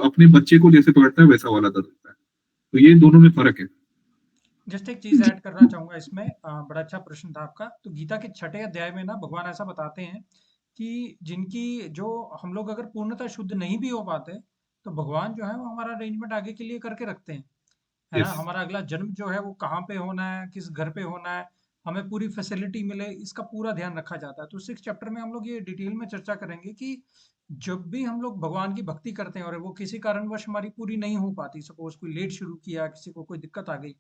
अपने बच्चे को जैसे पकड़ता है वैसा वाला दर्द होता है। तो ये दोनों में फर्क है। जस्ट एक चीज ऐड करना चाहूंगा इसमें, बड़ा अच्छा प्रश्न था आपका। तो गीता के 6ठे अध्याय में ना भगवान ऐसा बताते हैं कि जिनकी, जो हम लोग अगर पूर्णतः शुद्ध नहीं भी हो पाते, तो भगवान जो है वो हमारा अरेंजमेंट आगे के लिए करके रखते हैं, है ना। यस। हमारा अगला जन्म जो है वो कहाँ पे होना है, किस घर पे होना है, हमें पूरी फैसिलिटी मिले, इसका पूरा ध्यान रखा जाता है। तो 6 चैप्टर में हम लोग ये डिटेल में चर्चा करेंगे कि जब भी हम लोग भगवान की भक्ति करते हैं और वो किसी कारणवश हमारी पूरी नहीं हो पाती, सपोज कोई लेट शुरू किया, किसी को कोई दिक्कत आ गई,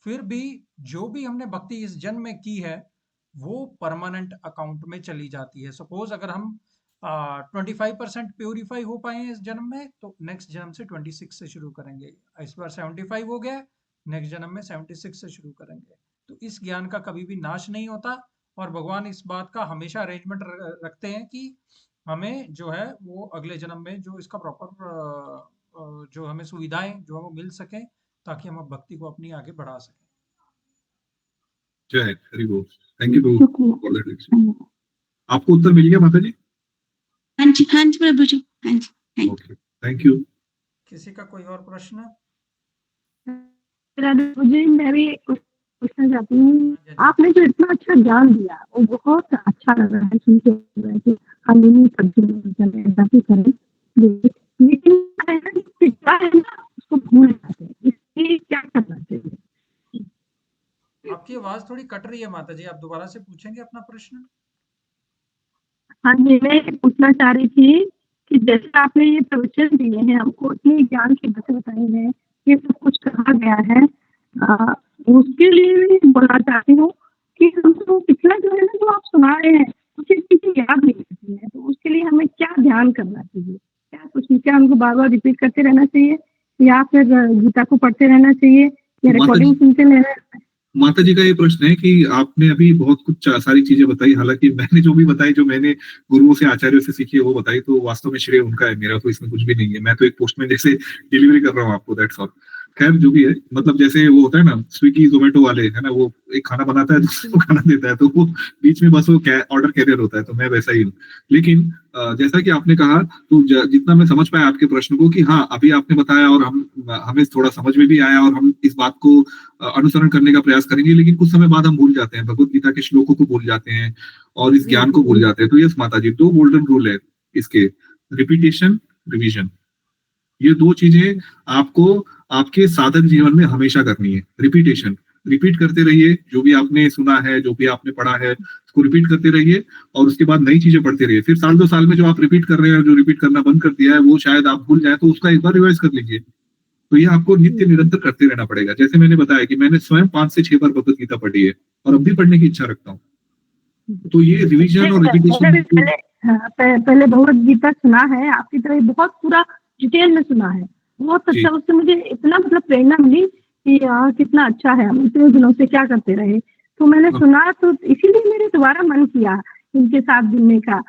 फिर भी जो भी हमने भक्ति इस जन्म में की है वो परमानेंट अकाउंट में चली जाती है। सपोज अगर हम 25% प्योरीफाई हो पाए इस जन्म में, तो नेक्स्ट जन्म से 26 से शुरू करेंगे। इस बार 75 हो गया, नेक्स्ट जन्म में 76 से शुरू करेंगे। तो इस ज्ञान का कभी भी नाश नहीं होता, और भगवान इस बात का हमेशा अरेंजमेंट रखते हैं कि हमें जो है वो अगले जन्म में जो इसका प्रॉपर जो हमें सुविधाएं जो है वो मिल सके, ताकि हम भक्ति को अपनी आगे बढ़ा सकें। जय हरि बोल। Thank you for that explanation. आपको उत्तर मिल गया माता जी? हाँ जी प्रभु जी, हाँ जी, ओके, थैंक यू। किसी का कोई और प्रश्न? प्रभु जी, मैं भी पूछना चाहती हूँ, हाँ जी, हाँ जी। आपने जो इतना अच्छा ज्ञान दिया वो बहुत अच्छा लग रहा है सुन के कि हम इन्हीं सब्जियों करें, ऐसा भी करें। लेकिन क्या है ना कि पिता है ना उसको भूल जाते हैं, इसलिए क्या करना चाहिए? आपकी आवाज़ थोड़ी कट रही है माताजी, आप दोबारा से पूछेंगे अपना प्रश्न? हाँ जी, मैं ये पूछना चाह रही थी कि जैसे आपने ये प्रवचन दिए हैं, हमको इतनी ज्ञान की बातें बताई हैं, ये सब कुछ कहा गया है, उसके लिए मैं बोलना चाहती हूँ कि हमको पिछला जो है ना जो आप सुना रहे हैं, मुझे चीज़ें याद नहीं रहती हैं, तो उसके लिए हमें क्या ध्यान करना चाहिए? क्या हमको बार-बार रिपीट करते रहना चाहिए या फिर गीता को पढ़ते रहना चाहिए या तो रिकॉर्डिंग सुनते रहना? माता जी का ये प्रश्न है कि आपने अभी बहुत कुछ सारी चीजें बताई, हालांकि मैंने जो भी बताई, जो मैंने गुरुओं से आचार्यों से सीखी है वो बताई, तो वास्तव में श्रेय उनका है, मेरा तो इसमें कुछ भी नहीं है। मैं तो एक पोस्टमैन जैसे डिलीवरी कर रहा हूँ आपको, दैट्स ऑल। खैर जो भी है, मतलब जैसे वो होता है ना स्विगी जोमेटो वाले, है ना, वो एक खाना बनाता है दूसरे को खाना देता है, तो वो बीच में बस वो ऑर्डर कैरियर होता है, तो मैं वैसा ही हूँ। लेकिन जैसा कि आपने कहा, तो जितना मैं समझ पाया आपके प्रश्न को, कि हाँ अभी आपने बताया और हमें थोड़ा समझ में भी आया, और हम इस बात को अनुसरण करने का प्रयास करेंगे, लेकिन कुछ समय बाद हम भूल जाते हैं, भगवत गीता के श्लोकों को भूल जाते हैं और इस ज्ञान को भूल जाते हैं। तो यस माता जी, 2 गोल्डन रूल है इसके, रिपीटेशन, रिवीजन। ये 2 चीजें आपको आपके साधक जीवन में हमेशा करनी है। रिपीटेशन, रिपीट करते रहिए, जो भी आपने सुना है, जो भी आपने पढ़ा है, उसको रिपीट करते रहिए, और उसके बाद नई चीजें पढ़ते रहिए। फिर साल 2 साल में जो आप रिपीट कर रहे हैं, जो रिपीट करना बंद कर दिया है, वो शायद आप भूल जाए, तो उसका एक बार रिवाइज कर लीजिए। तो ये आपको नित्य निरंतर करते रहना पड़ेगा। जैसे मैंने बताया कि मैंने स्वयं 5 से 6 बार भगवत गीता पढ़ी है और अब भी पढ़ने की इच्छा रखता हूँ। तो ये रिवीजन और रिपीटेशन। पहले भगवत गीता सुना है आपकी तरह, बहुत पूरा डिटेल में सुना है, बहुत जी। अच्छा। उससे मुझे इतना मतलब प्रेरणा मिली कि कितना अच्छा है, हम इतने दिनों से क्या करते रहे। तो मैंने सुना, तो इसीलिए मेरे दोबारा मन किया इनके साथ जुड़ने का।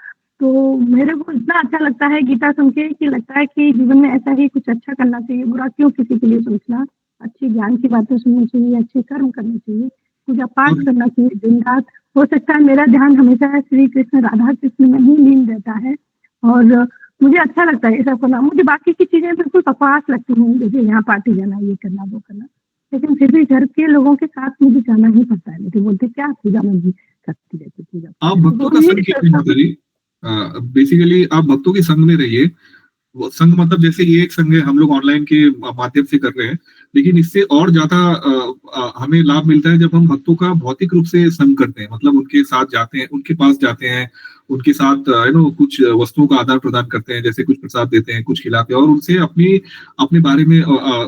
तो मेरे को इतना अच्छा लगता है गीता सुन के कि लगता है कि जीवन में ऐसा ही कुछ अच्छा करना चाहिए, बुरा क्यों किसी के लिए सोचना, अच्छी ज्ञान की बातें सुननी चाहिए, अच्छे कर्म करने चाहिए, पूजा पाठ करना चाहिए दिन रात। हो सकता है मेरा ध्यान हमेशा श्री कृष्ण राधा कृष्ण में ही लीन रहता है, और मुझे अच्छा लगता है ये सब करना। मुझे बाकी की चीजें बिल्कुल बकवास लगती हैं, जैसे यहाँ पार्टी जाना, ये करना, वो करना, लेकिन फिर भी घर के लोगों के साथ मुझे जाना ही पड़ता है। मुझे बोलते क्या पूजा में भी करती रहती पूजा। आप भक्तों का संग कीजिए माता जी। बेसिकली आप भक्तों के संग में रहिए। वो संघ मतलब जैसे ये एक संघ है, हम लोग ऑनलाइन के माध्यम से कर रहे हैं, लेकिन इससे और ज्यादा हमें लाभ मिलता है जब हम भक्तों का भौतिक रूप से संग करते हैं, मतलब उनके साथ जाते हैं, उनके पास जाते हैं, उनके साथ कुछ वस्तुओं का आदान प्रदान करते हैं, जैसे कुछ प्रसाद देते हैं, कुछ खिलाते हैं, और उनसे अपनी अपने बारे में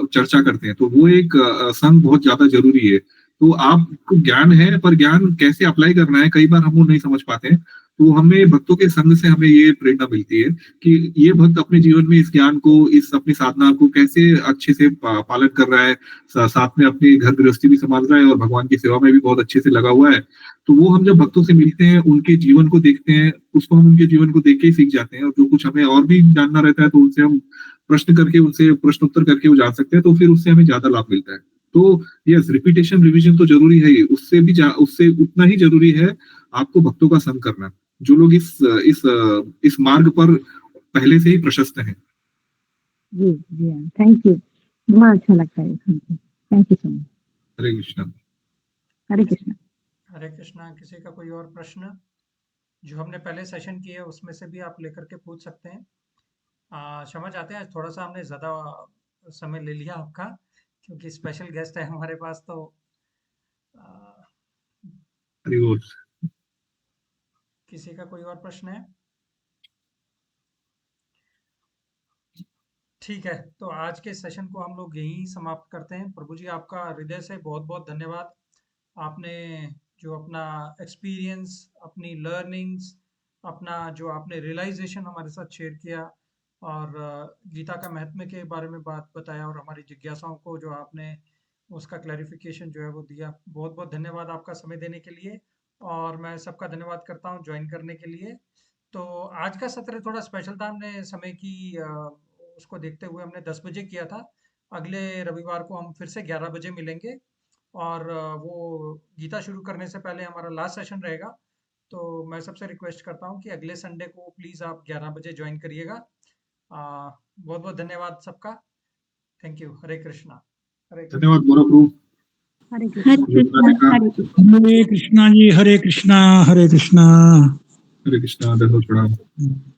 चर्चा करते हैं। तो वो एक संघ बहुत ज्यादा जरूरी है। तो आपको ज्ञान है, पर ज्ञान कैसे अप्लाई करना है कई बार हम वो नहीं समझ पाते हैं। तो हमें भक्तों के संग से हमें ये प्रेरणा मिलती है कि ये भक्त अपने जीवन में इस ज्ञान को, इस अपनी साधना को कैसे अच्छे से पालन कर रहा है, साथ में अपनी घर गृहस्थी भी संभाल रहा है और भगवान की सेवा में भी बहुत अच्छे से लगा हुआ है। तो वो हम जब भक्तों से मिलते हैं, उनके जीवन को देखते हैं, उसको हम उनके जीवन को देख के ही सीख जाते हैं, और जो कुछ हमें और भी जानना रहता है तो उनसे हम प्रश्न करके, उनसे प्रश्नोत्तर करके वो जान सकते हैं, तो फिर उससे हमें ज्यादा लाभ मिलता है। तो यस, रिपीटेशन रिवीजन तो जरूरी है ही, उससे उतना ही जरूरी है आपको भक्तों का संग करना, जो लोग इस मार्ग पर पहले से ही प्रशस्त हैं। जी जी, थैंक यू, बहुत अच्छा लगता है सुन के। Thank you so much. Hare Krishna. Hare Krishna. Hare Krishna. किसी का कोई और प्रश्न जो हमने पहले सेशन किए है उसमें से भी आप लेकर के पूछ सकते हैं। क्षमा चाहते हैं, थोड़ा सा हमने ज़्यादा समय ले लिया आपका, क्योंकि स्पेशल गेस्ट है हमारे पास। तो हरि बोल। किसी का कोई और प्रश्न है? ठीक है, तो आज के सेशन को हम लोग यहीं समाप्त करते हैं। प्रभु जी, आपका हृदय से बहुत बहुत धन्यवाद। आपने जो अपना एक्सपीरियंस, अपनी लर्निंग्स, अपना जो आपने रियलाइजेशन हमारे साथ शेयर किया, और गीता का महत्व के बारे में बात बताया, और हमारी जिज्ञासाओं को जो आपने उसका क्लैरिफिकेशन जो है वो दिया। बहुत बहुत धन्यवाद आपका समय देने के लिए, और मैं सबका धन्यवाद करता हूँ ज्वाइन करने के लिए। तो आज का सत्र थोड़ा स्पेशल था, हमने समय की उसको देखते हुए हमने 10 बजे किया था। अगले रविवार को हम फिर से 11 बजे मिलेंगे, और वो गीता शुरू करने से पहले हमारा लास्ट सेशन रहेगा। तो मैं सबसे रिक्वेस्ट करता हूँ कि अगले संडे को प्लीज़ आप 11 बजे ज्वाइन करिएगा। बहुत बहुत धन्यवाद सबका। Thank you. हरे कृष्णा। हरे कृष्णा। धन्यवाद मोरा प्रभु। हरे कृष्णा। हरे कृष्णा। हरे कृष्णा जी, हरे कृष्णा, हरे कृष्णा। हरे कृष्णा। दंडवत प्रणाम।